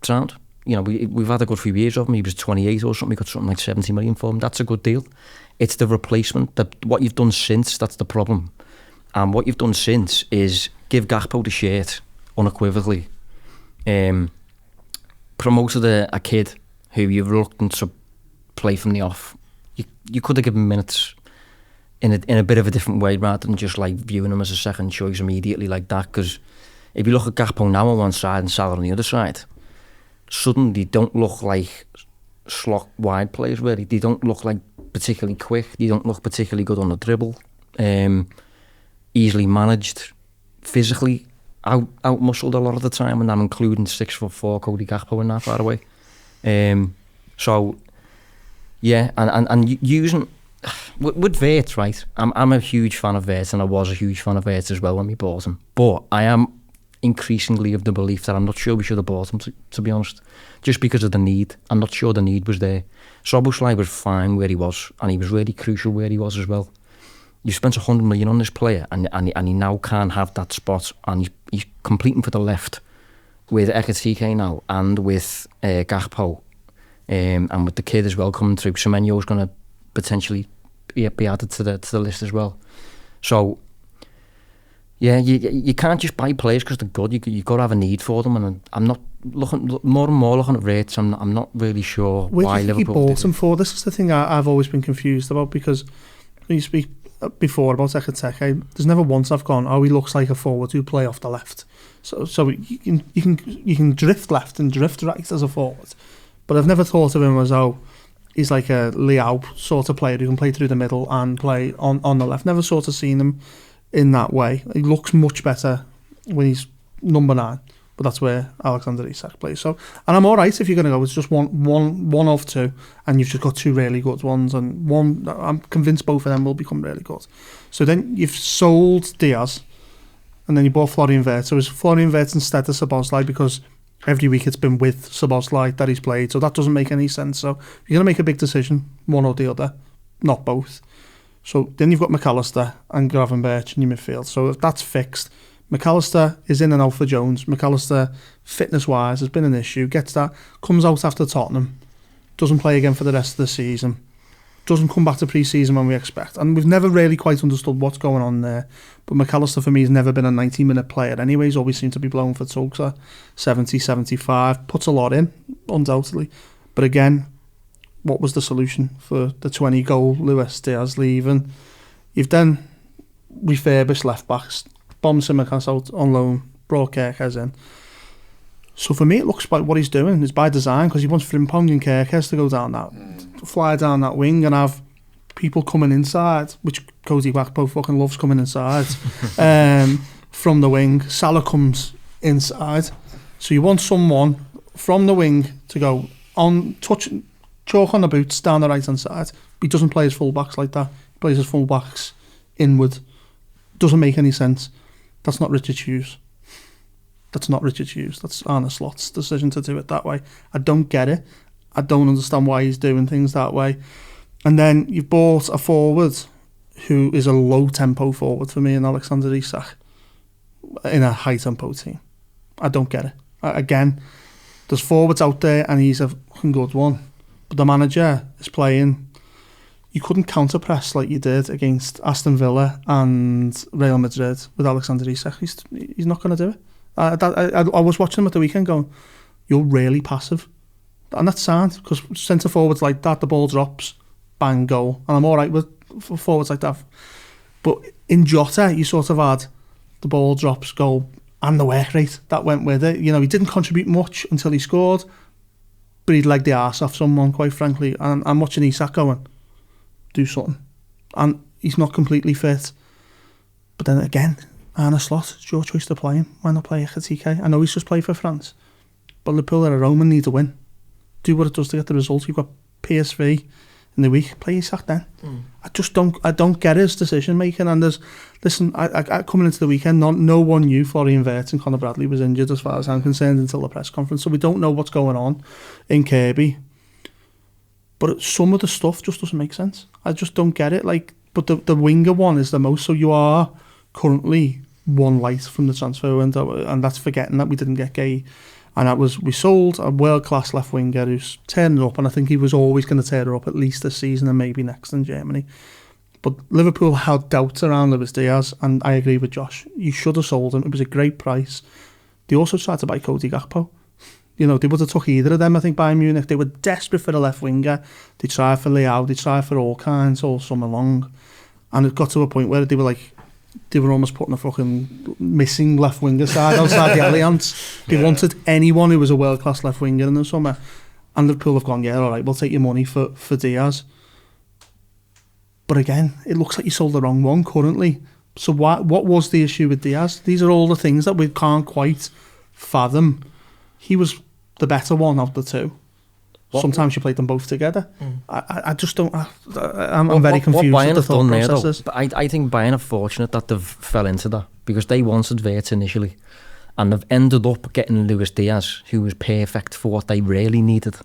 sound. We've had a good few years of him. He was 28 or something. We got something like 70 million for him. That's a good deal. It's the replacement. What you've done since, that's the problem. And what you've done since is give Gakpo the shirt unequivocally. Promoted a kid who you're reluctant to play from the off. You could have given him minutes in a bit of a different way rather than just like viewing him as a second choice immediately like that. Because if you look at Gakpo now on one side and Salah on the other side, suddenly they don't look like slot wide players really. They don't look like particularly quick. They don't look particularly good on the dribble. Easily managed, physically out muscled a lot of the time, and I'm including 6'4" Cody Gakpo in that, by the way. So yeah, and using with Wirtz, right? I'm a huge fan of Wirtz, and I was a huge fan of Wirtz as well when we bought him. But I am increasingly of the belief that I'm not sure we should have bought him, to be honest, just because of the need. I'm not sure the need was there. Szoboszlai was fine where he was, and he was really crucial where he was as well. You spent 100 million on this player, and he now can't have that spot, and he's completing for the left with Ekitike now, and with Gakpo, and with the kid as well coming through. Semenyo's going to potentially be added to the list as well. So yeah, you can't just buy players because they're good. You got to have a need for them, and I'm not more and more looking at rates. I'm not really sure why Liverpool. Where do you think you bought him for? This is the thing I've always been confused about, because when you speak before about Ekitike, there's never once I've gone, he looks like a forward who play off the left. So you can drift left and drift right as a forward, but I've never thought of him as he's like a Leao sort of player who can play through the middle and play on the left. Never sort of seen him in that way. He looks much better when he's number 9, but that's where Alexander Isak plays. So, and I'm all right if you're going to go, it's just one of two, and you've just got 2 really good ones, and one, I'm convinced both of them will become really good. So then you've sold Diaz, and then you bought Florian Wirtz. So it's Florian Wirtz instead of Szoboszlai, because every week it's been with Szoboszlai that he's played, so that doesn't make any sense. So if you're going to make a big decision, one or the other, not both. So then you've got McAllister and Gravenberch in your midfield. So if that's fixed, McAllister is in and out for Jones. McAllister, fitness-wise, has been an issue. Gets that, comes out after Tottenham, doesn't play again for the rest of the season, doesn't come back to pre-season when we expect. And we've never really quite understood what's going on there. But McAllister, for me, has never been a 90-minute player anyway. He's always seemed to be blown for Tulsa, 70, 75. Puts a lot in, undoubtedly. But again, what was the solution for the 20-goal Luis Diaz leaving? You've then refurbished left-backs, bombed Tsimikas out on loan, brought Kerkez in. So for me, it looks like what he's doing is by design, because he wants Frimpong and Kerkez to go down that, fly down that wing and have people coming inside, which Cody Gakpo fucking loves coming inside, from the wing. Salah comes inside. So you want someone from the wing to go on, chalk on the boots, down the right-hand side. He doesn't play his full-backs like that. He plays his full-backs inward. Doesn't make any sense. That's not Richard Hughes. That's not Richard Hughes. That's Arne Slot's decision to do it that way. I don't get it. I don't understand why he's doing things that way. And then you've bought a forward who is a low-tempo forward for me in Alexander Isak in a high-tempo team. I don't get it. Again, there's forwards out there and he's a fucking good one. But the manager is playing... You couldn't counter-press like you did against Aston Villa and Real Madrid with Alexander Isak. He's not going to do it. I was watching him at the weekend going, you're really passive. And that's sound, because centre-forwards like that, the ball drops, bang, goal. And I'm all right with forwards like that. But in Jota, you sort of had the ball drops, goal, and the work rate that went with it. You know, he didn't contribute much until he scored, but he'd legged the arse off someone, quite frankly. And I'm watching Isak going, do something. And he's not completely fit. But then again, Arne Slot, it's your choice to play him. Why not play Ekitike? I know he's just played for France, but Liverpool are at home and need to win. Do what it does to get the result. You've got PSV in the week. Play Isak then. I don't get his decision making. And I coming into the weekend, no one knew Florian Wirtz and Conor Bradley was injured, as far as I'm concerned, until the press conference. So we don't know what's going on in Kirby. But some of the stuff just doesn't make sense. I just don't get it. But the winger one is the most. So you are currently one light from the transfer window, and that's forgetting that we didn't get Gay. And we sold a world-class left winger who's turning up, and I think he was always going to tear her up at least this season and maybe next in Germany. But Liverpool had doubts around Luis Diaz, and I agree with Josh. You should have sold him. It was a great price. They also tried to buy Cody Gakpo. You know, they would have took either of them, I think, Bayern Munich. They were desperate for a left winger. They tried for Leao, they tried for all kinds all summer long. And it got to a point where they were almost putting a fucking missing left winger side outside the Allianz. They wanted anyone who was a world-class left winger in the summer. And Liverpool have gone, yeah, all right, we'll take your money for Diaz. But again, it looks like you sold the wrong one currently. So what was the issue with Diaz? These are all the things that we can't quite fathom. He was the better one of the two. Sometimes you play them both together. I just don't. I'm very confused with the thought processes. But I think Bayern are fortunate that they've fell into that, because they wanted Wirtz initially, and they've ended up getting Luis Diaz, who was perfect for what they really needed,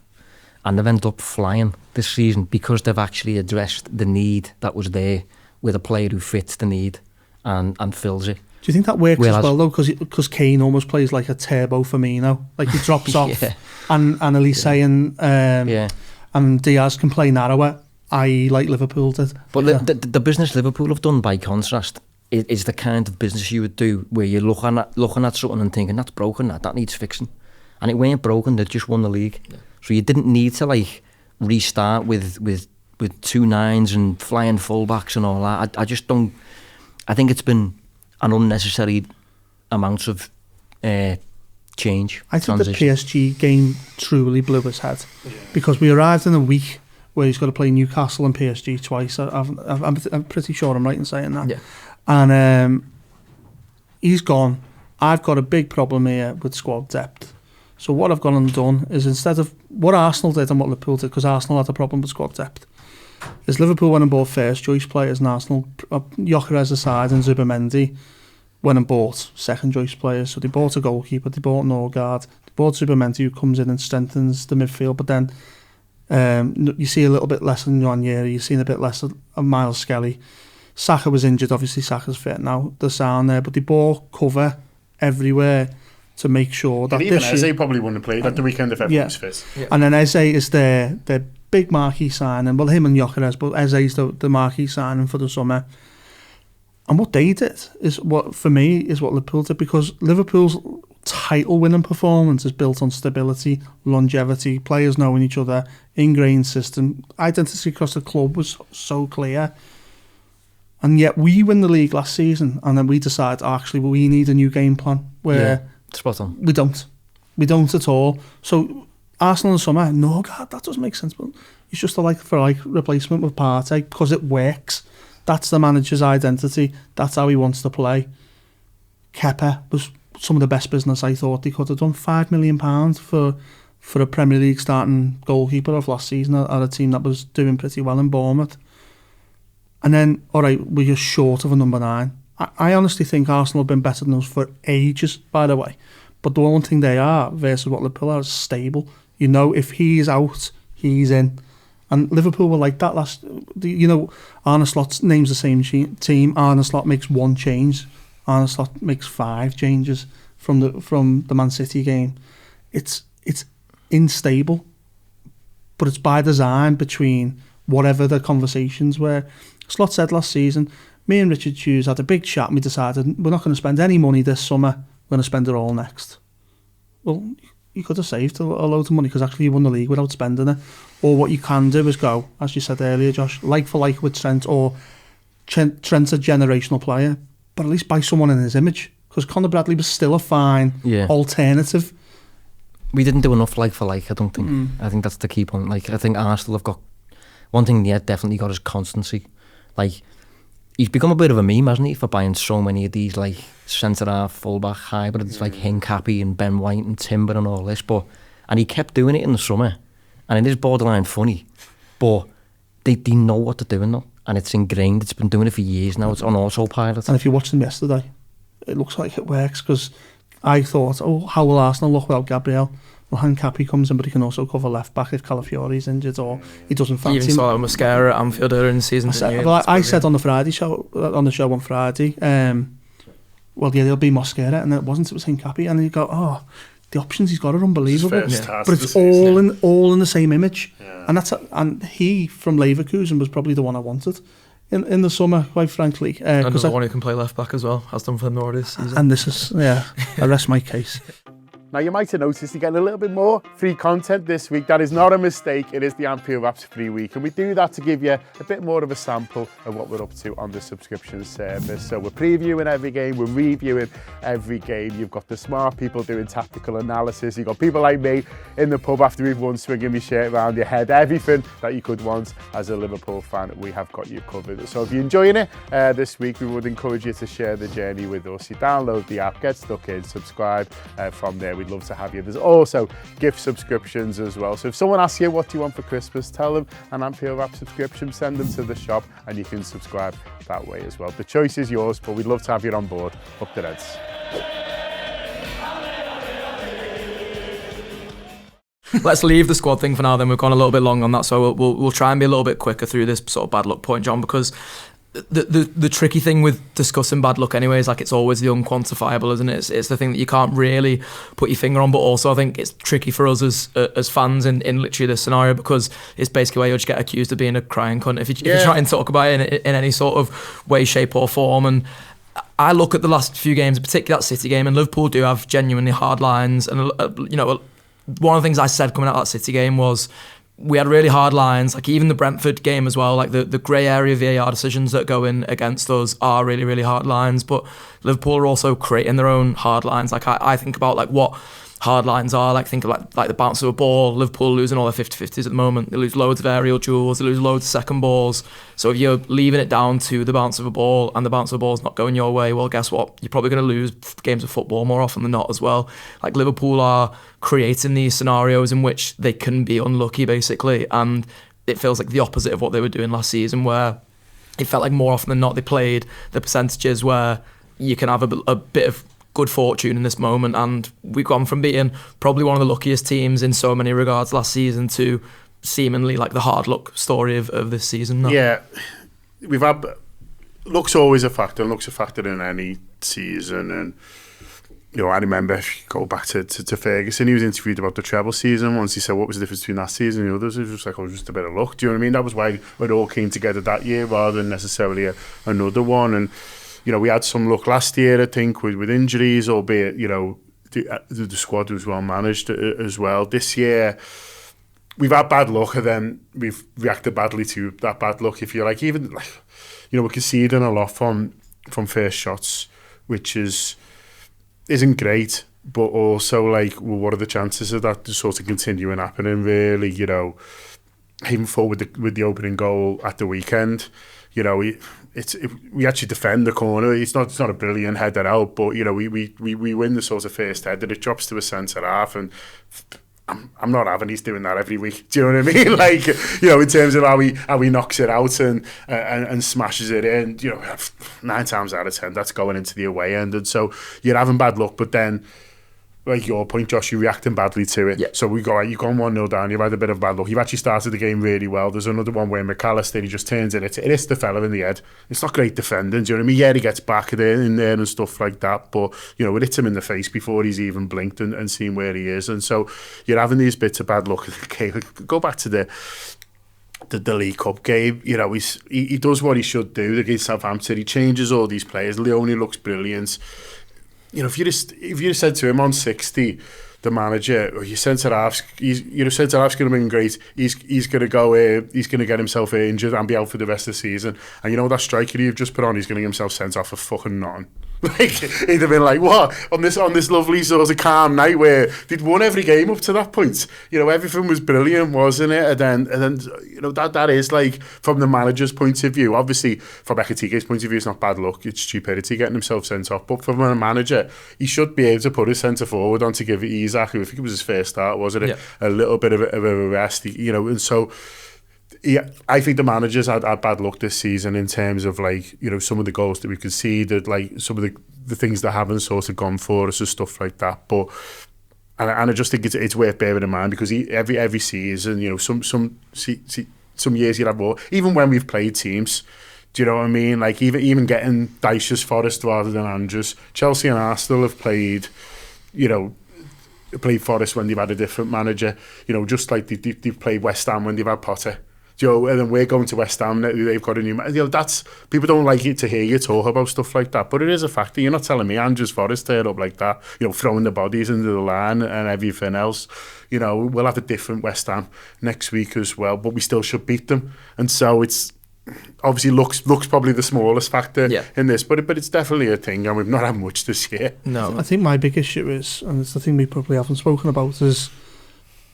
and they've ended up flying this season because they've actually addressed the need that was there with a player who fits the need and fills it. Do you think that works as well, though? Because Kane almost plays like a turbo Firmino. Like, he drops off, and Elise and Diaz can play narrower, i.e. like Liverpool did. But the business Liverpool have done, by contrast, is the kind of business you would do where you're looking at something and thinking, that's broken, that needs fixing. And it weren't broken, they just won the league. Yeah. So you didn't need to, like, restart with 2 9s and flying fullbacks and all that. I just don't... I think it's been an unnecessary amount of change. I think the PSG game truly blew his head, because we arrived in a week where he's got to play Newcastle and PSG twice. I'm pretty sure I'm right in saying that. Yeah. And he's gone, I've got a big problem here with squad depth. So what I've gone and done is, instead of what Arsenal did and what Liverpool did, because Arsenal had a problem with squad depth, is Liverpool went and bought first choice players, and Arsenal, Gyökeres aside and Zubimendi, went and bought second choice players. So they bought a goalkeeper, they bought Norgard, they bought Zubimendi, who comes in and strengthens the midfield. But then you see a little bit less than Ranieri, you've seen a bit less of Miles Skelly. Saka was injured, obviously Saka's fit now, the sound there, but they bought cover everywhere to make sure that... And even Eze probably wouldn't have played at the weekend if everyone was fit. Yeah. And then Eze is their big marquee signing. Well, him and Gyökeres, but Eze's the marquee signing for the summer. And what they did is what, for me, is what Liverpool did, because Liverpool's title-winning performance is built on stability, longevity, players knowing each other, ingrained system. Identity across the club was so clear. And yet we win the league last season, and then we decide, actually, we need a new game plan, where spot on. We don't at all. So Arsenal in the summer, no, God, that doesn't make sense. But it's just a like replacement with Partey, because it works. That's the manager's identity. That's how he wants to play. Kepa was some of the best business I thought they could have done. £5 million for a Premier League starting goalkeeper of last season at a team that was doing pretty well in Bournemouth. And then, all right, we're just short of a number 9. I honestly think Arsenal have been better than us for ages, by the way. But the one thing they are, versus what Liverpool are, is stable. You know, if he's out, he's in. And Liverpool were like that last... You know, Arne Slot names the same team. Arne Slot makes 1 change. Arne Slot makes 5 changes from the Man City game. It's unstable. But it's by design between whatever the conversations were. Slot said last season, me and Richard Hughes had a big chat and we decided we're not going to spend any money this summer, we're going to spend it all next. Well, you could have saved a load of money, because actually you won the league without spending it. Or what you can do is go, as you said earlier, Josh, like for like with Trent, or Trent's a generational player, but at least buy someone in his image, because Conor Bradley was still a fine alternative. We didn't do enough like for like, I don't think. I think that's the key point. Like, I think Arsenal have got... One thing they definitely got is constancy. Like, he's become a bit of a meme, hasn't he, for buying so many of these, like, centre-half, full-back hybrids, like Hincapie and Ben White and Timber and all this. And he kept doing it in the summer. And it is borderline funny. But they know what they're doing now. And it's ingrained. It's been doing it for years now. It's on autopilot. And if you watched them yesterday, it looks like it works, because I thought, how will Arsenal look without Gabriel? Well, Hincapie comes in, but he can also cover left back if Calafiori's injured, or he doesn't fancy him. You even saw Mascara at Anfield earlier in the season. I said on the show on Friday, well, yeah, there'll be Mascara, and it wasn't. It was Hincapie, and you go, the options he's got are unbelievable. But it's all in the same image, and he from Leverkusen was probably the one I wanted. in the summer, quite frankly. Another one who can play left back as well, has done for them already this season. And this is, I rest my case. Now, you might have noticed you're getting a little bit more free content this week. That is not a mistake. It is the Anfield Wrap's free week. And we do that to give you a bit more of a sample of what we're up to on the subscription service. So we're previewing every game. We're reviewing every game. You've got the smart people doing tactical analysis. You've got people like me in the pub after we've won, swinging my shirt around your head. Everything that you could want as a Liverpool fan, we have got you covered. So if you're enjoying it this week, we would encourage you to share the journey with us. You download the app, get stuck in, subscribe from there. We'd love to have you. There's also gift subscriptions as well. So if someone asks you what do you want for Christmas, tell them an Anfield Wrap subscription, send them to the shop and you can subscribe that way as well. The choice is yours, but we'd love to have you on board. Up the Reds. Let's leave the squad thing for now then. We've gone a little bit long on that, so we'll try and be a little bit quicker through this sort of bad luck point, John, because the tricky thing with discussing bad luck anyway is like it's always the unquantifiable, isn't it? It's the thing that you can't really put your finger on, but also I think it's tricky for us as fans in literally this scenario, because it's basically where you'll just get accused of being a crying cunt if you try and talk about it in any sort of way, shape or form. And I look at the last few games, particularly that City game, and Liverpool do have genuinely hard lines, and one of the things I said coming out of that City game was we had really hard lines, like even the Brentford game as well, like the grey area VAR decisions that go in against us are really, really hard lines, but Liverpool are also creating their own hard lines. Like I think about like what hard lines are, like think of like the bounce of a ball. Liverpool losing all their 50-50s at the moment. They lose loads of aerial duels, they lose loads of second balls. So if you're leaving it down to the bounce of a ball and the bounce of a ball's not going your way, well, guess what? You're probably going to lose games of football more often than not as well. Like Liverpool are creating these scenarios in which they can be unlucky basically, and it feels like the opposite of what they were doing last season, where it felt like more often than not they played the percentages where you can have a bit of good fortune in this moment, and we've gone from being probably one of the luckiest teams in so many regards last season to seemingly like the hard luck story of this season now. Yeah, we've had luck's always a factor, and luck's a factor in any season. And I remember, if you go back to Ferguson, he was interviewed about the treble season once. He said, what was the difference between that season and the others? It was just like, just a bit of luck. Do you know what I mean? That was why it all came together that year rather than necessarily another one. And we had some luck last year, I think, with injuries, albeit, the squad was well managed as well. This year, we've had bad luck, and then we've reacted badly to that bad luck, if you like. Even, we're conceding a lot from first shots, which isn't great, but also, what are the chances of that just sort of continuing happening, really? Even forward with the opening goal at the weekend, we actually defend the corner. It's not a brilliant header out, but we win the sort of first header. It drops to a centre half, and I'm not having he's doing that every week. Do you know what I mean? In terms of how he knocks it out and smashes it in. 9 times out of 10 that's going into the away end, and so you're having bad luck. But then, like your point, Josh, you're reacting badly to it. Yeah. So you've gone 1-0 down, you've had a bit of bad luck. You've actually started the game really well. There's another one where McAllister, he just turns it hits the fella in the head. It's not great defending, do you know what I mean? Yeah, he gets back in there and stuff like that, but, it hits him in the face before he's even blinked and seen where he is. And so you're having these bits of bad luck. Okay, go back to the League Cup game. He does what he should do against Southampton. He changes all these players. Leone looks brilliant. If you said to him on 60, the manager, or your centre half's going to be great. He's going to go. He's going to get himself injured and be out for the rest of the season. And that striker you've just put on, he's going to get himself sent off for fucking nothing. He'd have been like, what? On this lovely sort of calm night where they'd won every game up to that point. Everything was brilliant, wasn't it? And then that is like, from the manager's point of view, obviously from Ekatike's point of view, it's not bad luck, it's stupidity getting himself sent off. But from a manager, he should be able to put his centre forward on to give Isak, who I think it was his first start, wasn't it? Yeah. A little bit of a rest, and so. Yeah, I think the managers had bad luck this season in terms of some of the goals that we conceded, some of the things that haven't sort of gone for us and stuff like that. But and I just think it's worth bearing in mind, because every season, some years you'd have more. Even when we've played teams, do you know what I mean? Even getting Dyche's Forest rather than Andrews. Chelsea and Arsenal have played, played Forest when they've had a different manager. Just like they've played West Ham when they've had Potter. Joe, and then we're going to West Ham. They've got a new. That's people don't like it to hear you talk about stuff like that, but it is a factor. You're not telling me Andrews Forest turned up like that. Throwing the bodies into the line and everything else. We'll have a different West Ham next week as well, but we still should beat them. And so it's obviously looks probably the smallest factor in this, but it's definitely a thing, and we've not had much this year. No, I think my big issue is, and it's the thing we probably haven't spoken about, is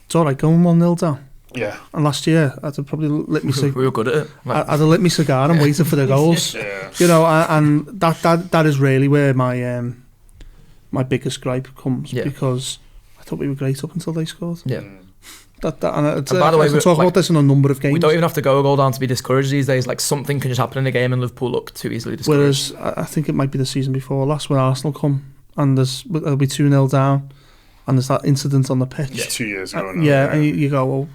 it's all right going 1-0 down. Yeah. And last year, I'd have probably lit me cigar. We were good at it. I'd have lit me cigar and waited for the goals. And that is really where my biggest gripe comes, because I thought we were great up until they scored. Yeah. And by the way, we talk about this in a number of games. We don't even have to go a goal down to be discouraged these days. Like, something can just happen in a game and Liverpool look too easily discouraged. Whereas I think it might be the season before last when Arsenal come and they'll be 2-0 down and there's that incident on the pitch. Yeah, 2 years ago. And you go, well,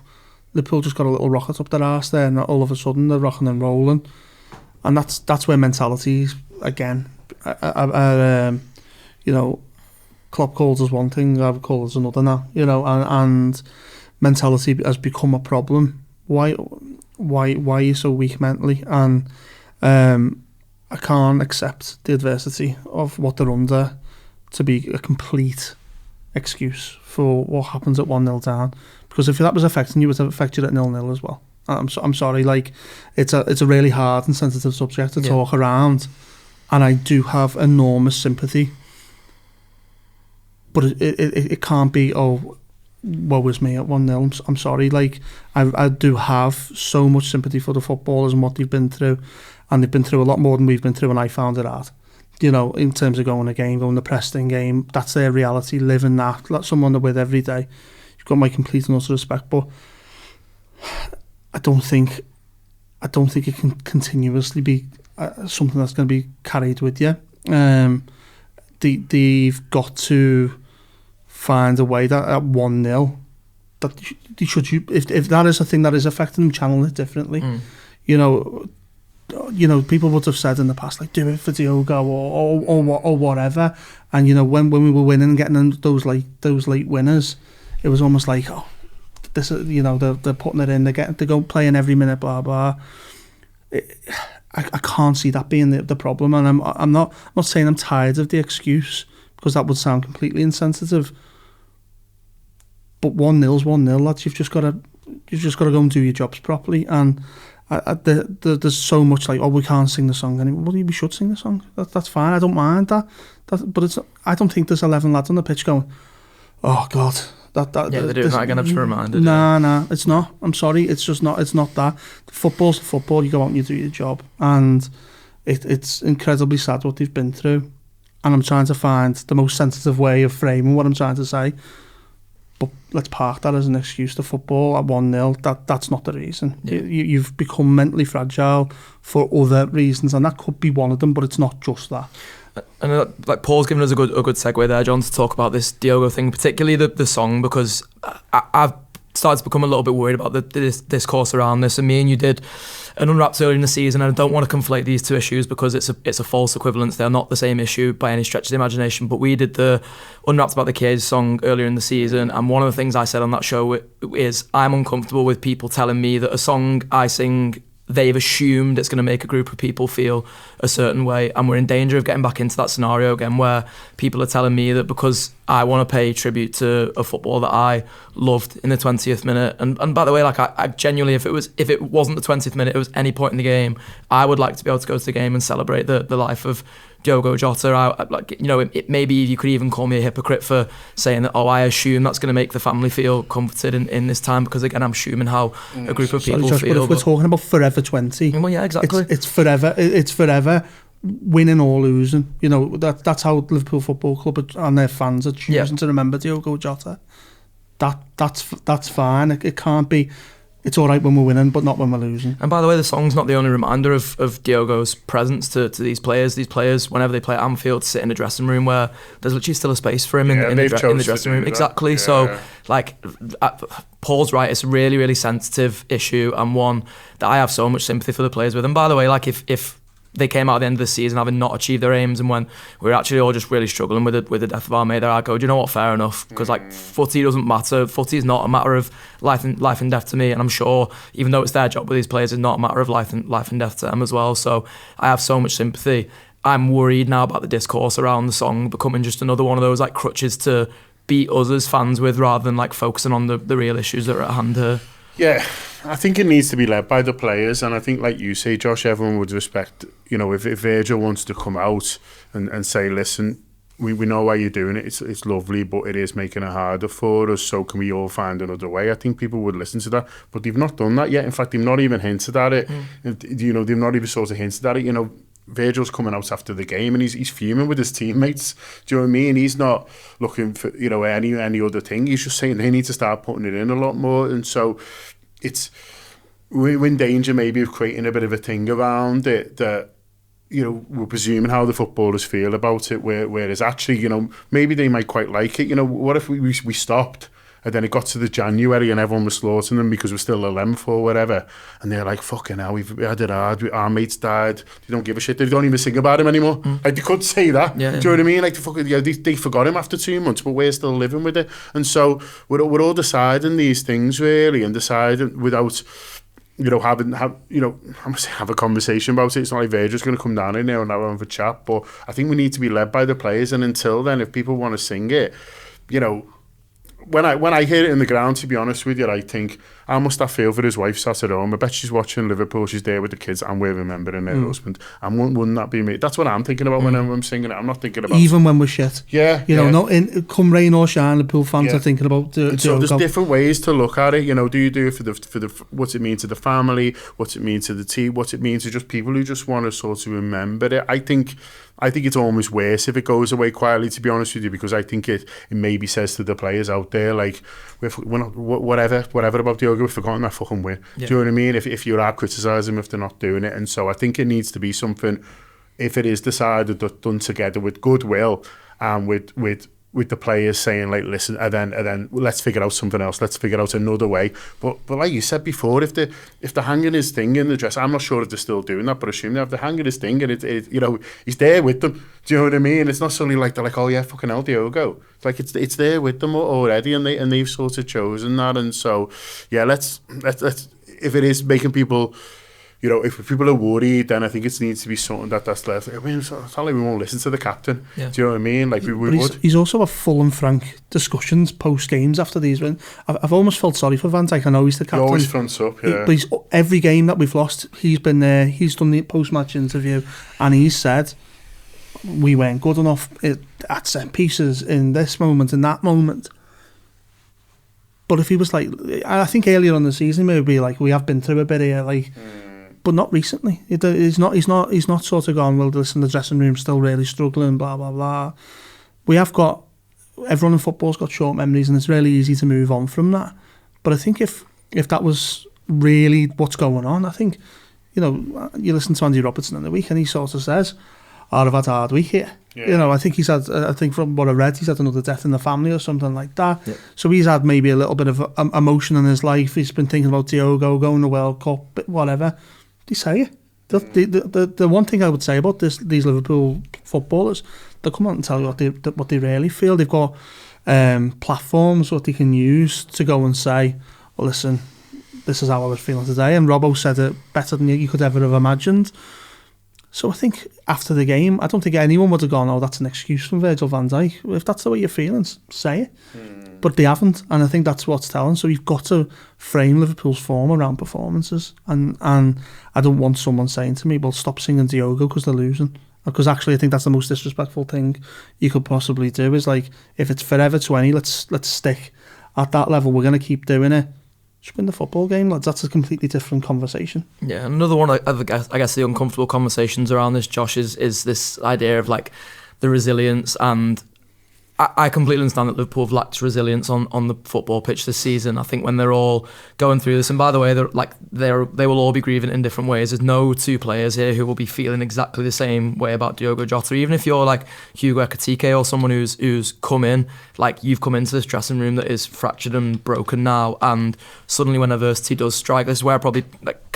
Liverpool just got a little rocket up their arse there, and all of a sudden they're rocking and rolling, and that's where mentalities again. Klopp calls us one thing, I would call us another now. And mentality has become a problem. Why are you so weak mentally? And I can't accept the adversity of what they're under to be a complete excuse for what happens at 1-0 down. Because if that was affecting you, it would have affected at 0-0 as well. I'm sorry, like it's a really hard and sensitive subject to talk around, and I do have enormous sympathy. But it can't be, oh, woe is me at 1-0. I'm sorry, like I do have so much sympathy for the footballers and what they've been through, and they've been through a lot more than we've been through, and I found it hard. In terms of going the Preston game, that's their reality, living that. That's someone they're with every day. You've got my complete and utter respect, but I don't think it can continuously be something that's going to be carried with you. They've got to find a way that at 1-0 that if that is a thing that is affecting them, channel it differently. People would have said in the past, like, do it for Diogo or whatever. And when we were winning and getting those late winners, it was almost like, oh, this is, they're putting it in, they go playing every minute, blah blah. I can't see that being the problem, and I'm not saying I'm tired of the excuse, because that would sound completely insensitive. But 1-0's 1-0, lads. You've just got to go and do your jobs properly. And there's so much like, oh, we can't sing the song anymore. Well, we should sing the song. That's fine. I don't mind that. But I don't think there's 11 lads on the pitch going, oh God. They're doing that again. I'm just reminded. Nah, it's not. I'm sorry. It's just not. It's not that. Football's football. You go out and you do your job, and it's incredibly sad what they've been through. And I'm trying to find the most sensitive way of framing what I'm trying to say. But let's park that as an excuse to football at 1-0. That's not the reason. Yeah. You've become mentally fragile for other reasons, and that could be one of them. But it's not just that. And like Paul's given us a good segue there, John, to talk about this Diogo thing, particularly the song, because I've started to become a little bit worried about the discourse around this. And me and you did an Unwrapped earlier in the season, and I don't want to conflate these two issues because it's a false equivalence. They're not the same issue by any stretch of the imagination. But we did the Unwrapped about the Kids song earlier in the season, and one of the things I said on that show is I'm uncomfortable with people telling me that a song I sing, they've assumed it's going to make a group of people feel a certain way, and we're in danger of getting back into that scenario again where people are telling me that because I want to pay tribute to a football that I loved in the 20th minute, and by the way, like I genuinely, if it wasn't the 20th minute, it was any point in the game, I would like to be able to go to the game and celebrate the life of Diogo Jota. Maybe you could even call me a hypocrite for saying that, I assume that's going to make the family feel comforted in this time, because again, I'm assuming how a group of people Josh, feel. But if we're talking about forever 20, well, yeah, exactly. It's forever winning or losing. That's how Liverpool Football Club and their fans are choosing to remember Diogo Jota. That's fine. It can't be. It's all right when we're winning, but not when we're losing. And by the way, the song's not the only reminder of Diogo's presence to these players. These players, whenever they play at Anfield, sit in a dressing room where there's literally still a space for him in the dressing room. Exactly. Yeah. So, Paul's right. It's a really, really sensitive issue, and one that I have so much sympathy for the players with. And by the way, like if they came out at the end of the season having not achieved their aims, and when we were actually all just really struggling with the death of our mate there, I go, do you know what, fair enough, because like footy doesn't matter. Footy is not a matter of life and death to me, and I'm sure even though it's their job with these players, it's not a matter of life and death to them as well. So I have so much sympathy. I'm worried now about the discourse around the song becoming just another one of those like crutches to beat us as fans with, rather than like focusing on the real issues that are at hand here. Yeah, I think it needs to be led by the players, and I think, like you say, Josh, everyone would respect, you know, if Virgil wants to come out and say, listen, we know why you're doing it, it's lovely, but it is making it harder for us, so can we all find another way? I think people would listen to that, but they've not done that yet. In fact, they've not even hinted at it. You know, they've not even sort of hinted at it. You know, Virgil's coming out after the game and he's fuming with his teammates. Do you know what I mean? He's not looking for, you know, any other thing. He's just saying they need to start putting it in a lot more. And so we're in danger maybe of creating a bit of a thing around it that, you know, we're presuming how the footballers feel about it, whereas actually, you know, maybe they might quite like it. You know, what if we stopped and then it got to the January and everyone was slaughtering them because we're still 11th or whatever, and they're like, fucking hell, we had it hard, our mates died, they don't give a shit, they don't even sing about him anymore. Like, they could say that. Do you know what I mean? Like, they forgot him after 2 months, but we're still living with it. And so we're all deciding these things really, and deciding without, you know, have a conversation about it. It's not like Virgil's going to come down in there and have a chat, but I think we need to be led by the players. And until then, if people want to sing it, you know, when I hear it in the ground, to be honest with you, I think, how must I feel for his wife sat at home? I bet she's watching Liverpool, she's there with the kids, and we're remembering her husband. And wouldn't that be me? That's what I'm thinking about when I'm singing it. I'm not thinking about... Even when we're shit. Yeah. You know, not in, come rain or shine, Liverpool fans are thinking about... So there's different ways to look at it. You know, do you do it for the what's it mean to the family? What's it mean to the team? What's it mean to just people who just want to sort of remember it? I think it's almost worse if it goes away quietly, to be honest with you, because I think it maybe says to the players out there, like, we're not, whatever about Diogo, we've forgotten that fucking way. Do you know what I mean? If you are criticising them if they're not doing it. And so I think it needs to be something, if it is decided, done together with goodwill and with the players saying, like, listen, and then let's figure out something else. Let's figure out another way. But like you said before, if they're hanging his thing in the dress, I'm not sure if they're still doing that, but assume if they're hanging his thing and it you know, he's there with them. Do you know what I mean? It's not suddenly like they're like, oh yeah, fucking hell, Diogo. It's like it's there with them already, and they've sort of chosen that. And so yeah, let's if it is making people, you know, if people are worried, then I think it needs to be something that's left. I mean, it's not like we won't listen to the captain. Yeah. Do you know what I mean? Like, we would. He's also had full and frank discussions post games after these wins. I've almost felt sorry for Van Dijk. I know he's the captain. He always fronts up, yeah. But every game that we've lost, he's been there. He's done the post-match interview, and he's said we weren't good enough at set pieces in this moment, in that moment. But if he was like, I think earlier on the season, maybe like, we have been through a bit here, like. But not recently. He's not sort of gone, well, listen, the dressing room's still really struggling, blah, blah, blah. We have got, everyone in football's got short memories, and it's really easy to move on from that. But I think if that was really what's going on, I think, you know, you listen to Andy Robertson in the week and he sort of says, I've had a hard week here. Yeah. You know, I think from what I read, he's had another death in the family or something like that. Yeah. So he's had maybe a little bit of emotion in his life. He's been thinking about Diogo, going to the World Cup, whatever. They say it. The one thing I would say about these Liverpool footballers, they'll come out and tell you what they really feel. They've got platforms what they can use to go and say, well, listen, this is how I was feeling today. And Robbo said it better than you could ever have imagined. So I think after the game, I don't think anyone would have gone, oh, that's an excuse from Virgil van Dijk. If that's the way you're feeling, say it. But they haven't, and I think that's what's telling. So you've got to frame Liverpool's form around performances, and I don't want someone saying to me, well, stop singing Diogo because they're losing. Because actually I think that's the most disrespectful thing you could possibly do, is like, if it's forever 20, let's stick at that level. We're going to keep doing it. Just win the football game, lads. That's a completely different conversation. Yeah, another one, I guess the uncomfortable conversations around this, Josh, is this idea of like the resilience, and I completely understand that Liverpool have lacked resilience on the football pitch this season. I think when they're all going through this, and by the way, they will all be grieving in different ways. There's no two players here who will be feeling exactly the same way about Diogo Jota. Even if you're like Hugo Ekitike or someone who's come in, like, you've come into this dressing room that is fractured and broken now, and suddenly when adversity does strike, this is where I probably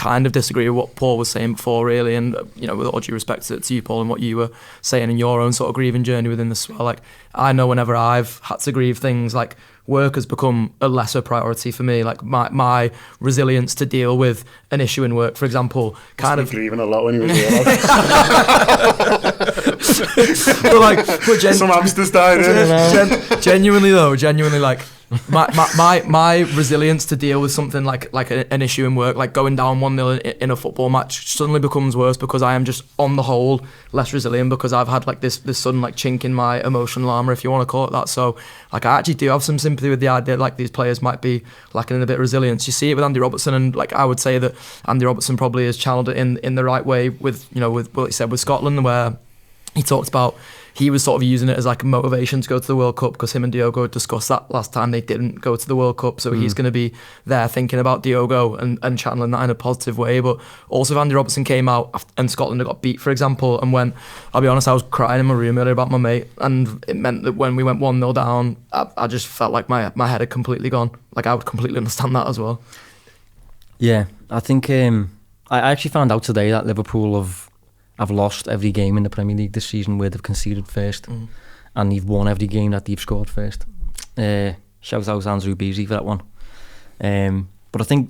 kind of disagree with what Paul was saying before, really, and you know, with all due respect to you, Paul, and what you were saying in your own sort of grieving journey within this as well. Like, I know whenever I've had to grieve things, like, work has become a lesser priority for me. Like, my resilience to deal with an issue in work, for example, kind of grieving a lot when he was there. Some hamsters died. Genuinely, like, my resilience to deal with something like an issue in work, like going down 1-0 in a football match, suddenly becomes worse because I am just on the whole less resilient because I've had like this sudden like chink in my emotional armour, if you want to call it that. So like, I actually do have some sympathy with the idea like these players might be lacking in a bit of resilience. You see it with Andy Robertson, and like, I would say that Andy Robertson probably has channeled it in the right way with, you know, with what he said with Scotland, where he talked about he was sort of using it as like a motivation to go to the World Cup, because him and Diogo had discussed that last time they didn't go to the World Cup. So he's going to be there thinking about Diogo and channeling that in a positive way. But also, if Andy Robertson came out and Scotland had got beat, for example, and when, I'll be honest, I was crying in my room earlier about my mate, and it meant that when we went 1-0 down, I just felt like my head had completely gone. Like, I would completely understand that as well. Yeah, I think I actually found out today that Liverpool have lost every game in the Premier League this season where they've conceded first, and they've won every game that they've scored first. Shout out Andrew Beasley for that one. But I think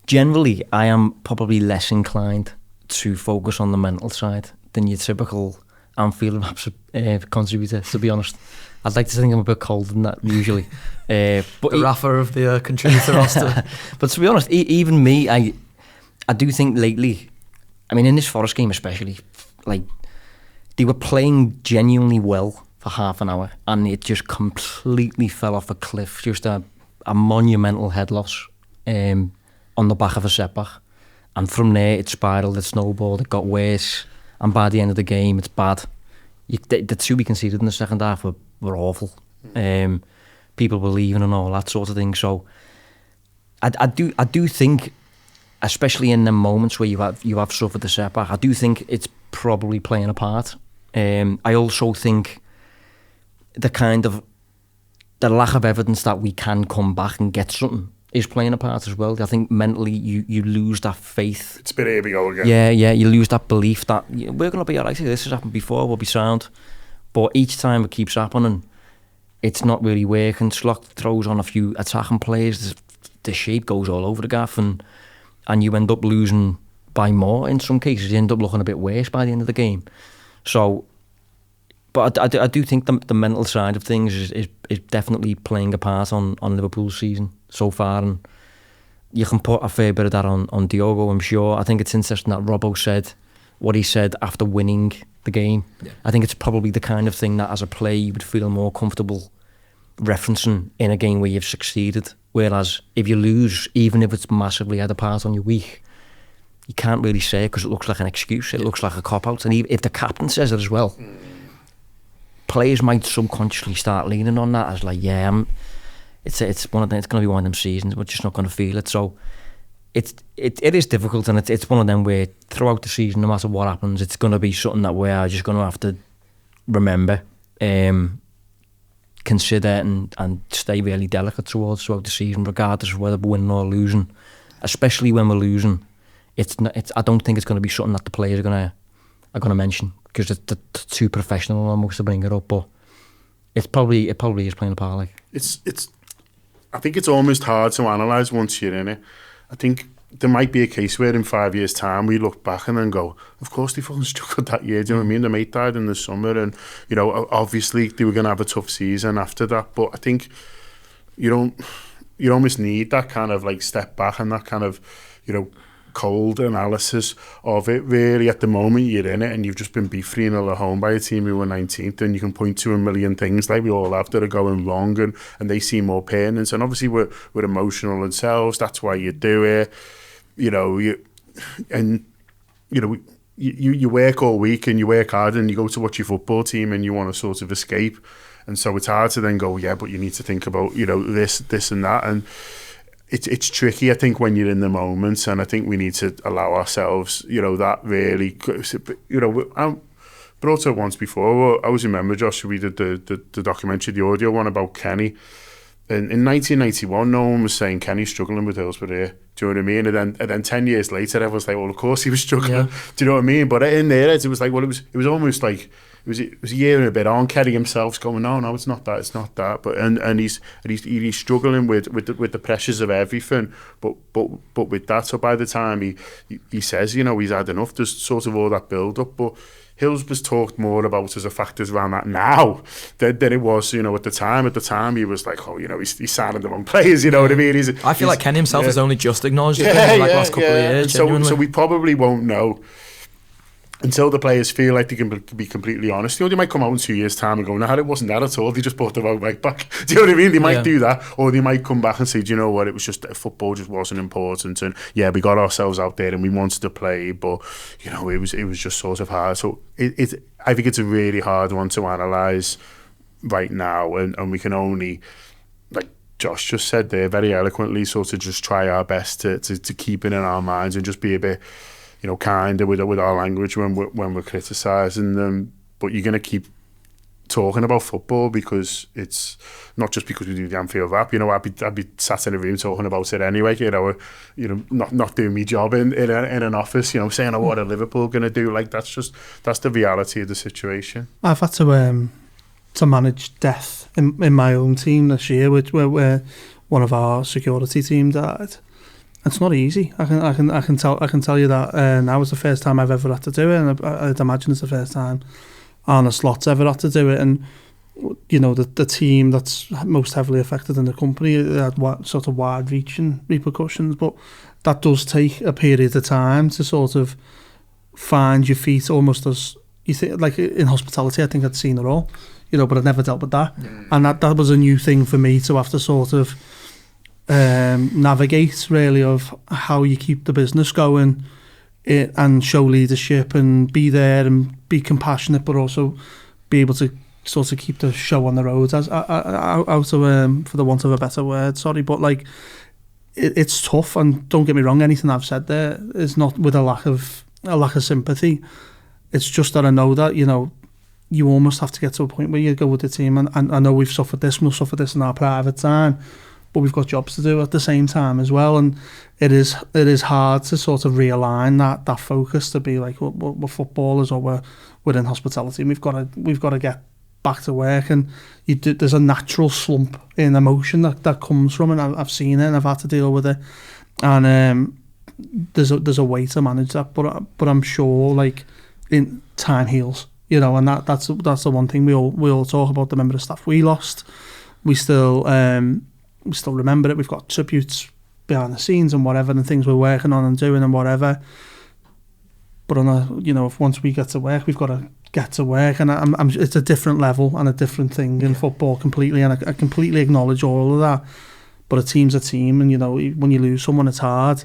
generally I am probably less inclined to focus on the mental side than your typical Anfield Wrap contributor, to be honest. I'd like to think I'm a bit colder than that usually. But the Rafa of the contributor roster. But to be honest, even me, I do think lately, I mean, in this Forest game especially, like, they were playing genuinely well for half an hour, and it just completely fell off a cliff. Just a monumental head loss on the back of a setback. And from there, it spiralled, it snowballed, it got worse. And by the end of the game, it's bad. The two we conceded in the second half were awful. People were leaving and all that sort of thing. So I do think, especially in the moments where you have suffered the setback, I do think it's probably playing a part. I also think the lack of evidence that we can come back and get something is playing a part as well. I think mentally you lose that faith. It's been here we go again. Yeah, you lose that belief that we're going to be alright. This has happened before, we'll be sound. But each time it keeps happening, it's not really working. Slot throws on a few attacking players, the shape goes all over the gaff, and you end up losing by more in some cases. You end up looking a bit worse by the end of the game. So, but I do think the mental side of things is definitely playing a part on Liverpool's season so far, and you can put a fair bit of that on Diogo, I'm sure. I think it's interesting that Robbo said what he said after winning the game. Yeah. I think it's probably the kind of thing that as a player you would feel more comfortable referencing in a game where you've succeeded. Whereas if you lose, even if it's massively had a part on your week, you can't really say it because it looks like an excuse. It looks like a cop-out. And if the captain says it as well, players might subconsciously start leaning on that as like, yeah, it's going to be one of them seasons. We're just not going to feel it. So it is difficult, and it's one of them where throughout the season, no matter what happens, it's going to be something that we are just going to have to remember, consider, and stay really delicate towards throughout the season, regardless of whether we're winning or losing. Especially when we're losing, I don't think it's going to be something that the players are going to mention, because they're too professional almost to bring it up. But it probably is playing a part. Like I think it's almost hard to analyse once you're in it. I think there might be a case where in 5 years' time we look back and then go, of course they fucking struggled that year. Do you know what I mean? The mate died in the summer, and you know, obviously they were going to have a tough season after that. But I think you almost need that kind of like step back and that kind of, you know, cold analysis of it. Really, at the moment you're in it and you've just been beat 3-0 at home by a team who were 19th, and you can point to a million things like we all have that are going wrong, and they seem more permanent. And obviously we're emotional themselves. That's why you do it. You know, you work all week and you work hard and you go to watch your football team and you want to sort of escape, and so it's hard to then go, yeah, but you need to think about, you know, this and that. And it's tricky, I think, when you're in the moment, and I think we need to allow ourselves, you know, that really, you know, I brought up once before, I always remember, Josh, we did the documentary, the audio one about Kenny. In 1991, no one was saying Kenny's struggling with Hillsborough here. Do you know what I mean? And then 10 years later, everyone's like, well, of course he was struggling. Do you know what I mean? But in their heads, it was like, well, it was almost like, it was a year and a bit on. Kerry himself's going, no, it's not that. But and he's struggling with the pressures of everything. But with that, so by the time he says, you know, he's had enough, there's sort of all that build up. But Hughes was talked more about as a factors around that now than it was, you know, at the time. At the time, he was like, oh, you know, he's signing the wrong players, you know what I mean? I feel like Kenny himself has only just acknowledged it in the last couple of years. So we probably won't know until the players feel like they can be completely honest. You know, they might come out in 2 years' time and go, no, it wasn't that at all. They just brought the right back. Do you know what I mean? They might do that, or they might come back and say, do you know what, it was just, football just wasn't important, and yeah, we got ourselves out there and we wanted to play, but, you know, it was just sort of hard. So I think it's a really hard one to analyse right now, and we can only, like Josh just said there very eloquently, sort of just try our best to keep it in our minds and just be a bit, you know, kinder with our language when we're criticising them. But you're going to keep talking about football, because it's not just because we do the Anfield Wrap. You know, I'd be sat in a room talking about it anyway. You know, not doing my job in an office. You know, saying, oh, what are Liverpool going to do? Like, that's the reality of the situation. I've had to manage death in my own team this year, where one of our security team died. It's not easy. I can tell you that now is the first time I've ever had to do it, and I'd imagine it's the first time Arne Slot's ever had to do it. And you know, the team that's most heavily affected in the company, it had sort of wide-reaching repercussions, but that does take a period of time to sort of find your feet, almost as you think. Like in hospitality, I think I'd seen it all, you know, but I'd never dealt with that, and that was a new thing for me to have to sort of navigate, really, of how you keep the business going and show leadership and be there and be compassionate, but also be able to sort of keep the show on the road, as out of for the want of a better word, sorry, but like it's tough. And don't get me wrong, anything I've said there is not with a lack of sympathy. It's just that I know that, you know, you almost have to get to a point where you go with the team, and I know we'll suffer this in our private time, but we've got jobs to do at the same time as well, and it is hard to sort of realign that focus to be like, we're footballers, or we're in hospitality, and we've got to get back to work. And there's a natural slump in emotion that comes from it, and I've seen it and I've had to deal with it, and there's a way to manage that, but I'm sure, like, in time heals, you know, and that's the one thing we all talk about. The member of staff we lost, we still remember it. We've got tributes behind the scenes and whatever, and things we're working on and doing and whatever. But if once we get to work, we've got to get to work, and it's a different level and a different thing in football completely, and I completely acknowledge all of that. But a team's a team, and you know, when you lose someone, it's hard.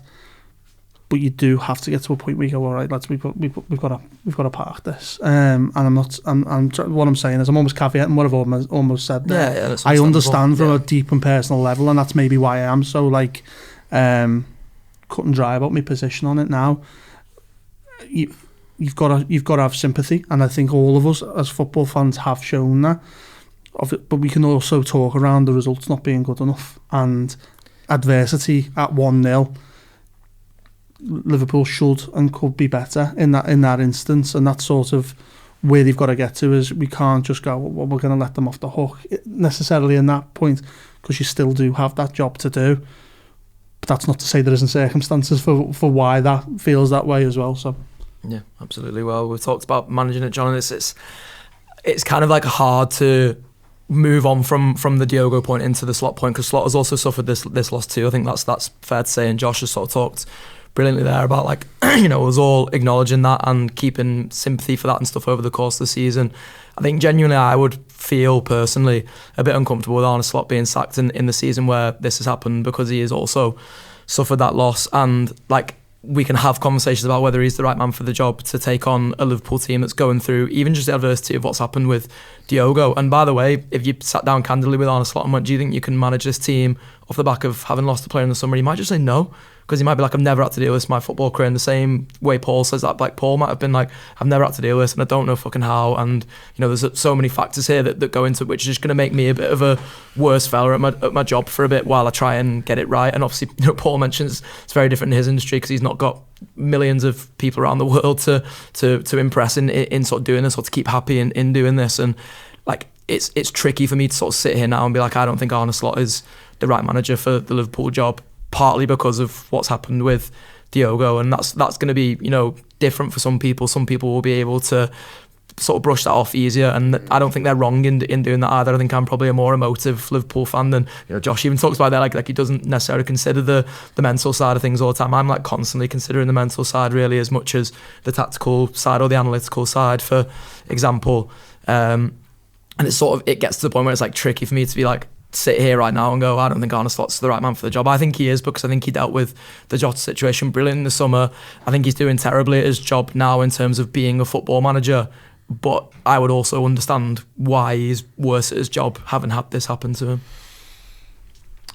But you do have to get to a point where you go, all right, lads, we've got to park this. And what I'm saying is, I'm almost caveating what I've almost said there. Yeah, I understand from a deep and personal level, and that's maybe why I am so like cut and dry about my position on it now. You've got to have sympathy, and I think all of us as football fans have shown that. But we can also talk around the results not being good enough and adversity at 1-0. Liverpool should and could be better in that instance, and that's sort of where they've got to get to. Is we can't just go, well, we're going to let them off the hook necessarily in that point, because you still do have that job to do. But that's not to say there isn't circumstances for why that feels that way as well. So yeah, absolutely. Well, we've talked about managing it, John, and it's kind of like hard to move on from the Diogo point into the Slot point, because Slot has also suffered this loss too. I think that's fair to say, and Josh has sort of talked brilliantly there about, like, you know, us all acknowledging that and keeping sympathy for that and stuff over the course of the season. I think genuinely I would feel personally a bit uncomfortable with Arne Slot being sacked in the season where this has happened, because he has also suffered that loss, and like, we can have conversations about whether he's the right man for the job to take on a Liverpool team that's going through even just the adversity of what's happened with Diogo. And by the way, if you sat down candidly with Arne Slot and went, do you think you can manage this team off the back of having lost a player in the summer, he might just say no, because he might be like, I've never had to deal with this in my football career, in the same way Paul says that. Like Paul might have been like, I've never had to deal with this and I don't know fucking how, and you know, there's so many factors here that go into it, which is just going to make me a bit of a worse fella at my job for a bit while I try and get it right. And obviously, you know, Paul mentions it's very different in his industry because he's not got millions of people around the world to impress in sort of doing this, or to keep happy in doing this. And like it's tricky for me to sort of sit here now and be like, I don't think Arne Slot is the right manager for the Liverpool job, partly because of what's happened with Diogo, and that's going to be, you know, different for some people. Some people will be able to sort of brush that off easier, and I don't think they're wrong in doing that either. I think I'm probably a more emotive Liverpool fan than, you know, Josh even talks about that, like he doesn't necessarily consider the mental side of things all the time. I'm like constantly considering the mental side really as much as the tactical side or the analytical side, for example. And it's sort of, it gets to the point where it's like tricky for me to be like, sit here right now and go, I don't think Arne Slot's the right man for the job. I think he is, because I think he dealt with the Jota situation brilliant in the summer. I think he's doing terribly at his job now in terms of being a football manager, but I would also understand why he's worse at his job having had this happen to him.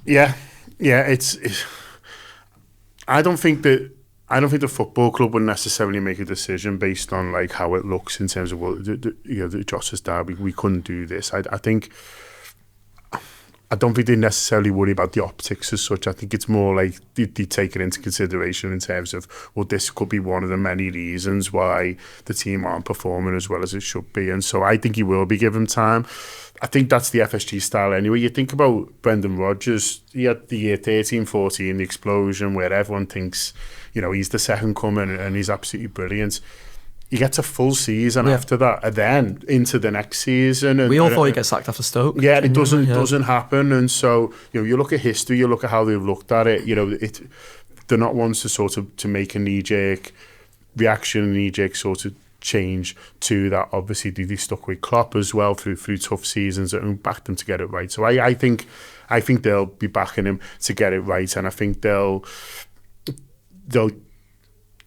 Yeah, it's I don't think the football club would necessarily make a decision based on like how it looks in terms of, well, the Jota's derby, we couldn't do this. I don't think they necessarily worry about the optics as such. I think it's more like they take it into consideration in terms of, well, this could be one of the many reasons why the team aren't performing as well as it should be. And so I think he will be given time. I think that's the FSG style anyway. You think about Brendan Rodgers, he had the year 13-14, the explosion where everyone thinks, you know, he's the second coming and he's absolutely brilliant. He gets a full season after that, and then into the next season. And, we all thought he'd get sacked after Stoke. Yeah, it doesn't happen. And so, you know, you look at history, you look at how they've looked at it. You know, they're not ones to sort of to make a knee-jerk reaction, a knee-jerk sort of change to that. Obviously, they stuck with Klopp as well through tough seasons and backed them to get it right. So I think they'll be backing him to get it right, and I think they'll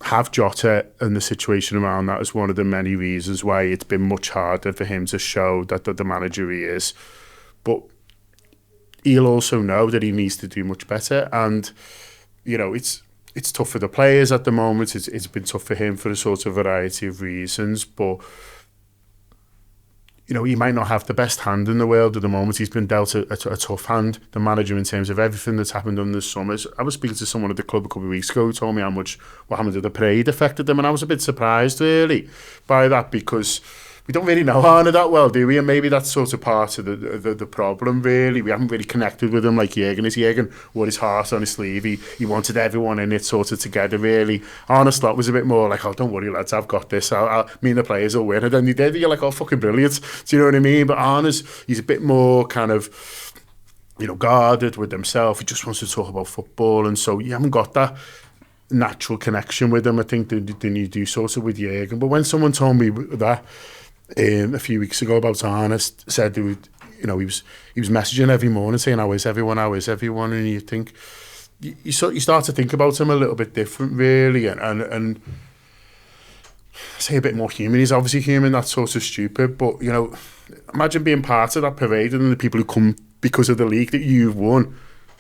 have Jota and the situation around that as one of the many reasons why it's been much harder for him to show that the manager he is. But he'll also know that he needs to do much better, and you know, it's tough for the players at the moment. It's been tough for him for a sort of variety of reasons, but you know, he might not have the best hand in the world at the moment. He's been dealt a tough hand, the manager, in terms of everything that's happened in the summer. I was speaking to someone at the club a couple of weeks ago who told me how much what happened to the parade affected them, and I was a bit surprised really by that, because we don't really know Arne that well, do we? And maybe that's sort of part of the problem, really. We haven't really connected with him like Jürgen is. Jürgen wore his heart on his sleeve. He wanted everyone in it sort of together, really. Arne Slot was a bit more like, oh, don't worry, lads, I've got this. Me and the players will win. And then he did. You're like, oh, fucking brilliant. Do you know what I mean? But he's a bit more kind of, you know, guarded with himself. He just wants to talk about football. And so you haven't got that natural connection with him, I think, than you do sort of with Jürgen. But when someone told me that, a few weeks ago about Arne, said he was messaging every morning saying how is everyone, and you think you start to think about him a little bit different, really, and say a bit more human. He's obviously human, that's sort of stupid, but you know, imagine being part of that parade and the people who come because of the league that you've won.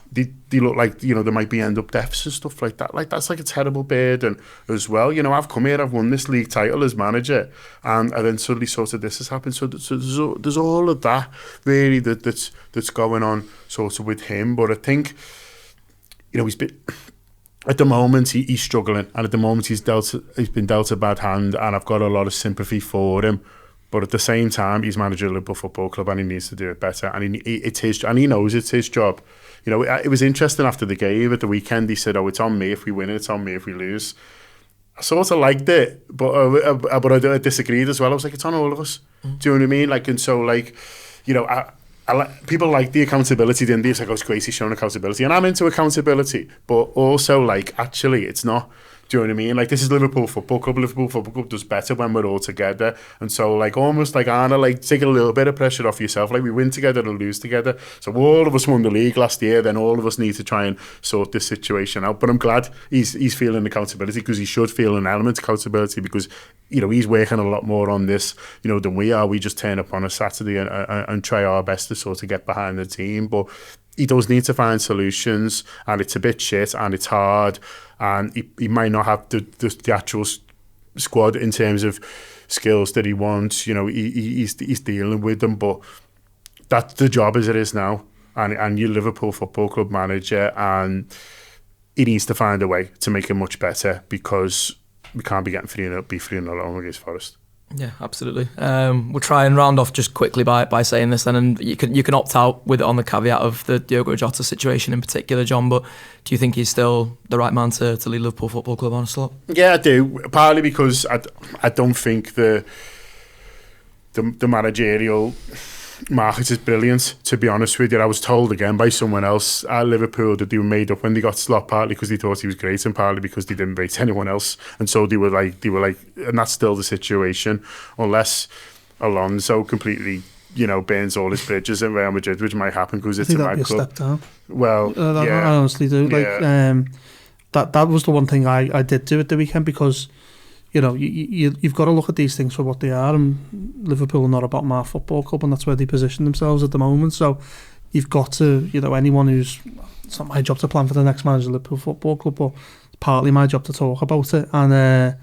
They look like, you know, there might be end-up deaths and stuff like that. Like, that's like a terrible burden as well. You know, I've come here, I've won this league title as manager, and then suddenly sort of this has happened. So there's all of that, really, that's going on sort of with him. But I think, you know, at the moment, he's struggling, and at the moment he's been dealt a bad hand, and I've got a lot of sympathy for him. But at the same time, he's manager of Liverpool Football Club, and he needs to do it better. And he knows it's his job. You know, it was interesting after the game at the weekend. He said, "Oh, it's on me if we win, it's on me if we lose." I sort of liked it, but I disagreed as well. I was like, "It's on all of us." Do you know what I mean? Like, and so, like, you know, people like the accountability. Then it's like, "Oh, it's great, he's showing accountability," and I'm into accountability, but also, like, actually, it's not. Do you know what I mean? Like, this is Liverpool Football Club. Liverpool Football Club does better when we're all together. And so, like, almost like Arne, like, take a little bit of pressure off yourself. Like, we win together and lose together. So all of us won the league last year. Then all of us need to try and sort this situation out. But I'm glad he's feeling accountability, because he should feel an element of accountability, because, you know, he's working a lot more on this, you know, than we are. We just turn up on a Saturday and try our best to sort of get behind the team. But he does need to find solutions, and it's a bit shit, and it's hard, and he might not have the actual squad in terms of skills that he wants. You know, he's dealing with them, but that's the job as it is now. And you're Liverpool Football Club manager, and he needs to find a way to make it much better, because we can't be getting 3-0 alone against Forest. Yeah, absolutely. We'll try and round off just quickly by saying this then, and you can opt out with it on the caveat of the Diogo Jota situation in particular, John, but do you think he's still the right man to lead Liverpool Football Club, Arne Slot? Yeah, I do. Partly because I don't think the managerial market is brilliant, to be honest with you. I was told again by someone else at Liverpool that they were made up when they got Slot, partly because they thought he was great and partly because they didn't rate anyone else, and so they were like, and that's still the situation, unless Alonso completely, you know, burns all his bridges at Real Madrid, which might happen because it's a mad club. Step down. Well, yeah, I honestly do. Yeah. That was the one thing I did do at the weekend, because you know, you've got to look at these things for what they are, and Liverpool are not a bottom half football club, and that's where they position themselves at the moment. So you've got to, you know, anyone who's, it's not my job to plan for the next manager of Liverpool Football Club, but it's partly my job to talk about it. And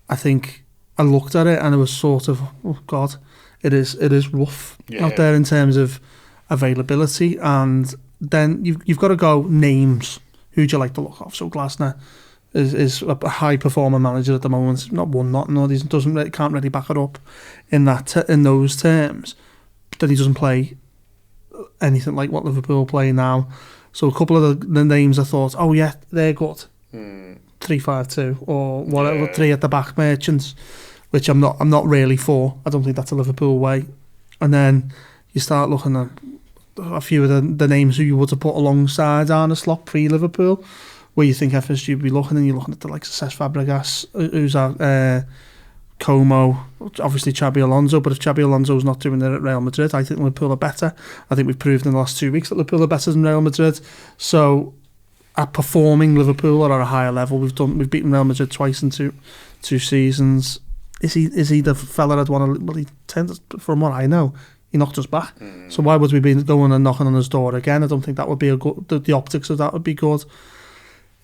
I think I looked at it and it was sort of, oh God, it is rough out there in terms of availability. And then you've got to go names. Who do you like to look off? So Glasner is a high performer manager at the moment. Not one, not another. He can't really back it up in those terms. That he doesn't play anything like what Liverpool play now. So a couple of the names I thought, oh yeah, they're good. 3-5-2 or whatever, three at the back merchants, which I'm not really for. I don't think that's a Liverpool way. And then you start looking at a few of the names who you would have put alongside Arne Slot pre-Liverpool, where you think FSG would be looking, and you're looking at the likes of Cesc Fabregas, who's at Como, obviously Xabi Alonso, but if Xabi Alonso's not doing it at Real Madrid, I think Liverpool are better. I think we've proved in the last 2 weeks that Liverpool are better than Real Madrid. So at performing, Liverpool are at a higher level. We've beaten Real Madrid twice in two seasons. Is he the fella I'd want to? Well, he tends, from what I know, he knocked us back. So why would we be going and knocking on his door again? I don't think that would be a good. The optics of that would be good.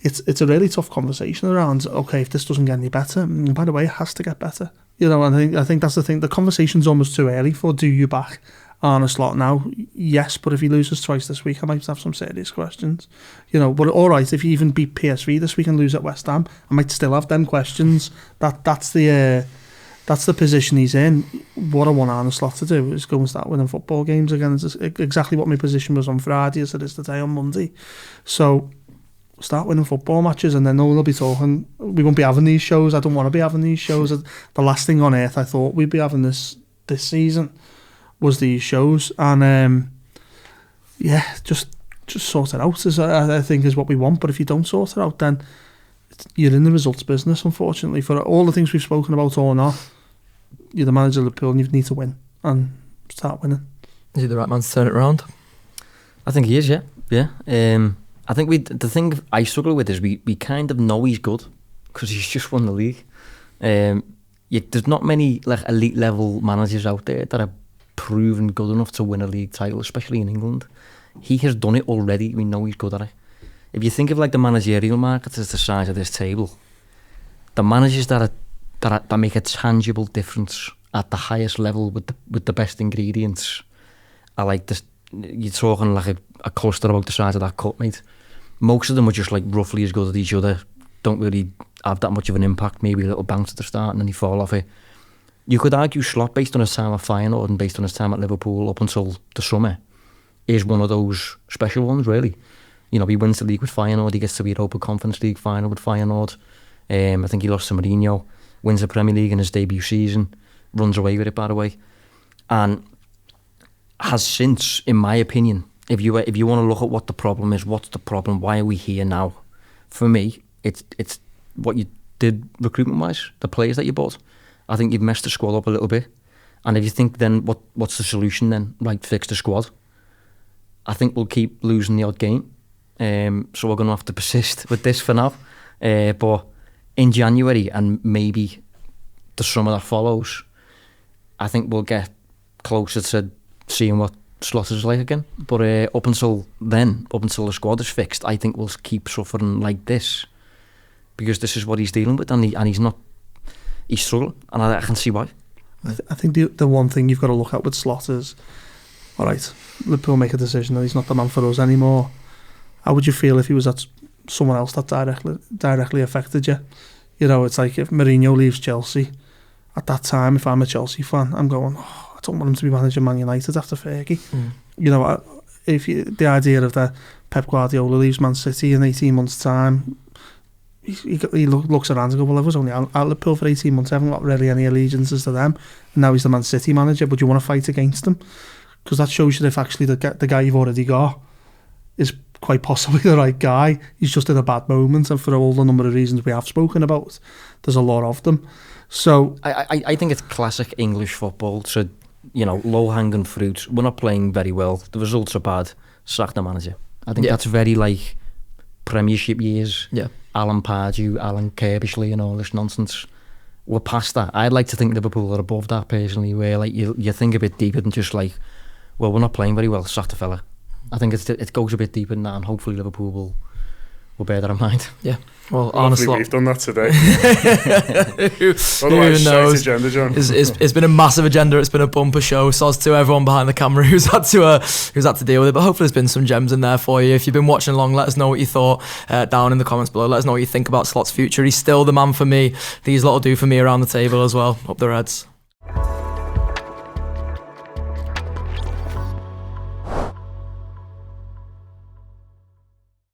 It's a really tough conversation around, okay, if this doesn't get any better, and by the way, it has to get better. You know, and I think that's the thing. The conversation's almost too early for, do you back Arne Slot now? Yes, but if he loses twice this week, I might have some serious questions. You know, but all right, if you even beat PSV this week and lose at West Ham, I might still have them questions. That's the position he's in. What I want Arne Slot to do is go and start winning football games again. It's exactly what my position was on Friday as it is today on Monday. So start winning football matches, and then no one will be talking. We won't be having these shows. I don't want to be having these shows. The last thing on earth I thought we'd be having this season was these shows. And just sort it out, I think is what we want. But if you don't sort it out, then you're in the results business, unfortunately. For all the things we've spoken about or not, you're the manager of Liverpool and you need to win and start winning. Is he the right man to turn it around? I think he is, yeah. I think the thing I struggle with is we kind of know he's good because he's just won the league. There's not many like elite level managers out there that are proven good enough to win a league title, especially in England. He has done it already. We know he's good at it. If you think of like the managerial market as the size of this table, the managers that make a tangible difference at the highest level with the best ingredients are like this. You're talking like a cluster about the size of that cup, mate. Most of them are just like roughly as good as each other, don't really have that much of an impact, maybe a little bounce at the start and then you fall off it. You could argue Slot, based on his time at Feyenoord and based on his time at Liverpool up until the summer, is one of those special ones, really. You know, he wins the league with Feyenoord, he gets to the Europa Conference League final with Feyenoord. I think he lost to Mourinho, wins the Premier League in his debut season, runs away with it, by the way. And has since, in my opinion, if you want to look at what the problem is, what's the problem, why are we here now? For me, it's what you did recruitment-wise, the players that you bought. I think you've messed the squad up a little bit. And if you think then, what's the solution then? Right, fix the squad. I think we'll keep losing the odd game. So we're going to have to persist with this for now. But in January and maybe the summer that follows, I think we'll get closer to seeing what Slot is like again. But up until then, up until the squad is fixed, I think we'll keep suffering like this because this is what he's dealing with, and he's struggling, and I can see why. I think the one thing you've got to look at with Slot is, all right, Liverpool make a decision that he's not the man for us anymore. How would you feel if he was at someone else that directly affected you? You know, it's like if Mourinho leaves Chelsea, at that time, if I'm a Chelsea fan, I'm going, I don't want him to be managing Man United after Fergie. You know, the idea of that Pep Guardiola leaves Man City in 18 months' time, he looks around and goes, well, I was only at Liverpool for 18 months, I haven't got really any allegiances to them, and now he's the Man City manager, but you want to fight against him? Because that shows you if actually the guy you've already got is quite possibly the right guy. He's just in a bad moment, and for all the number of reasons we have spoken about, there's a lot of them. So I think it's classic English football. So, you know, low-hanging fruit. We're not playing very well. The results are bad. Sack the manager. I think that's very like Premiership years. Yeah. Alan Pardew, Alan Kirbishley and all this nonsense. We're past that. I'd like to think Liverpool are above that personally, where like you think a bit deeper than just like, well, we're not playing very well, sack the fella. I think it goes a bit deeper than that, and hopefully Liverpool will bear that in mind. Yeah. Well, Arne Slot, we've done that today. Who knows? Agenda, John. It's been a massive agenda. It's been a bumper show. Soz to everyone behind the camera who's had to deal with it. But hopefully there's been some gems in there for you. If you've been watching along, let us know what you thought down in the comments below. Let us know what you think about Slot's future. He's still the man for me. These lot will do for me around the table as well. Up the Reds.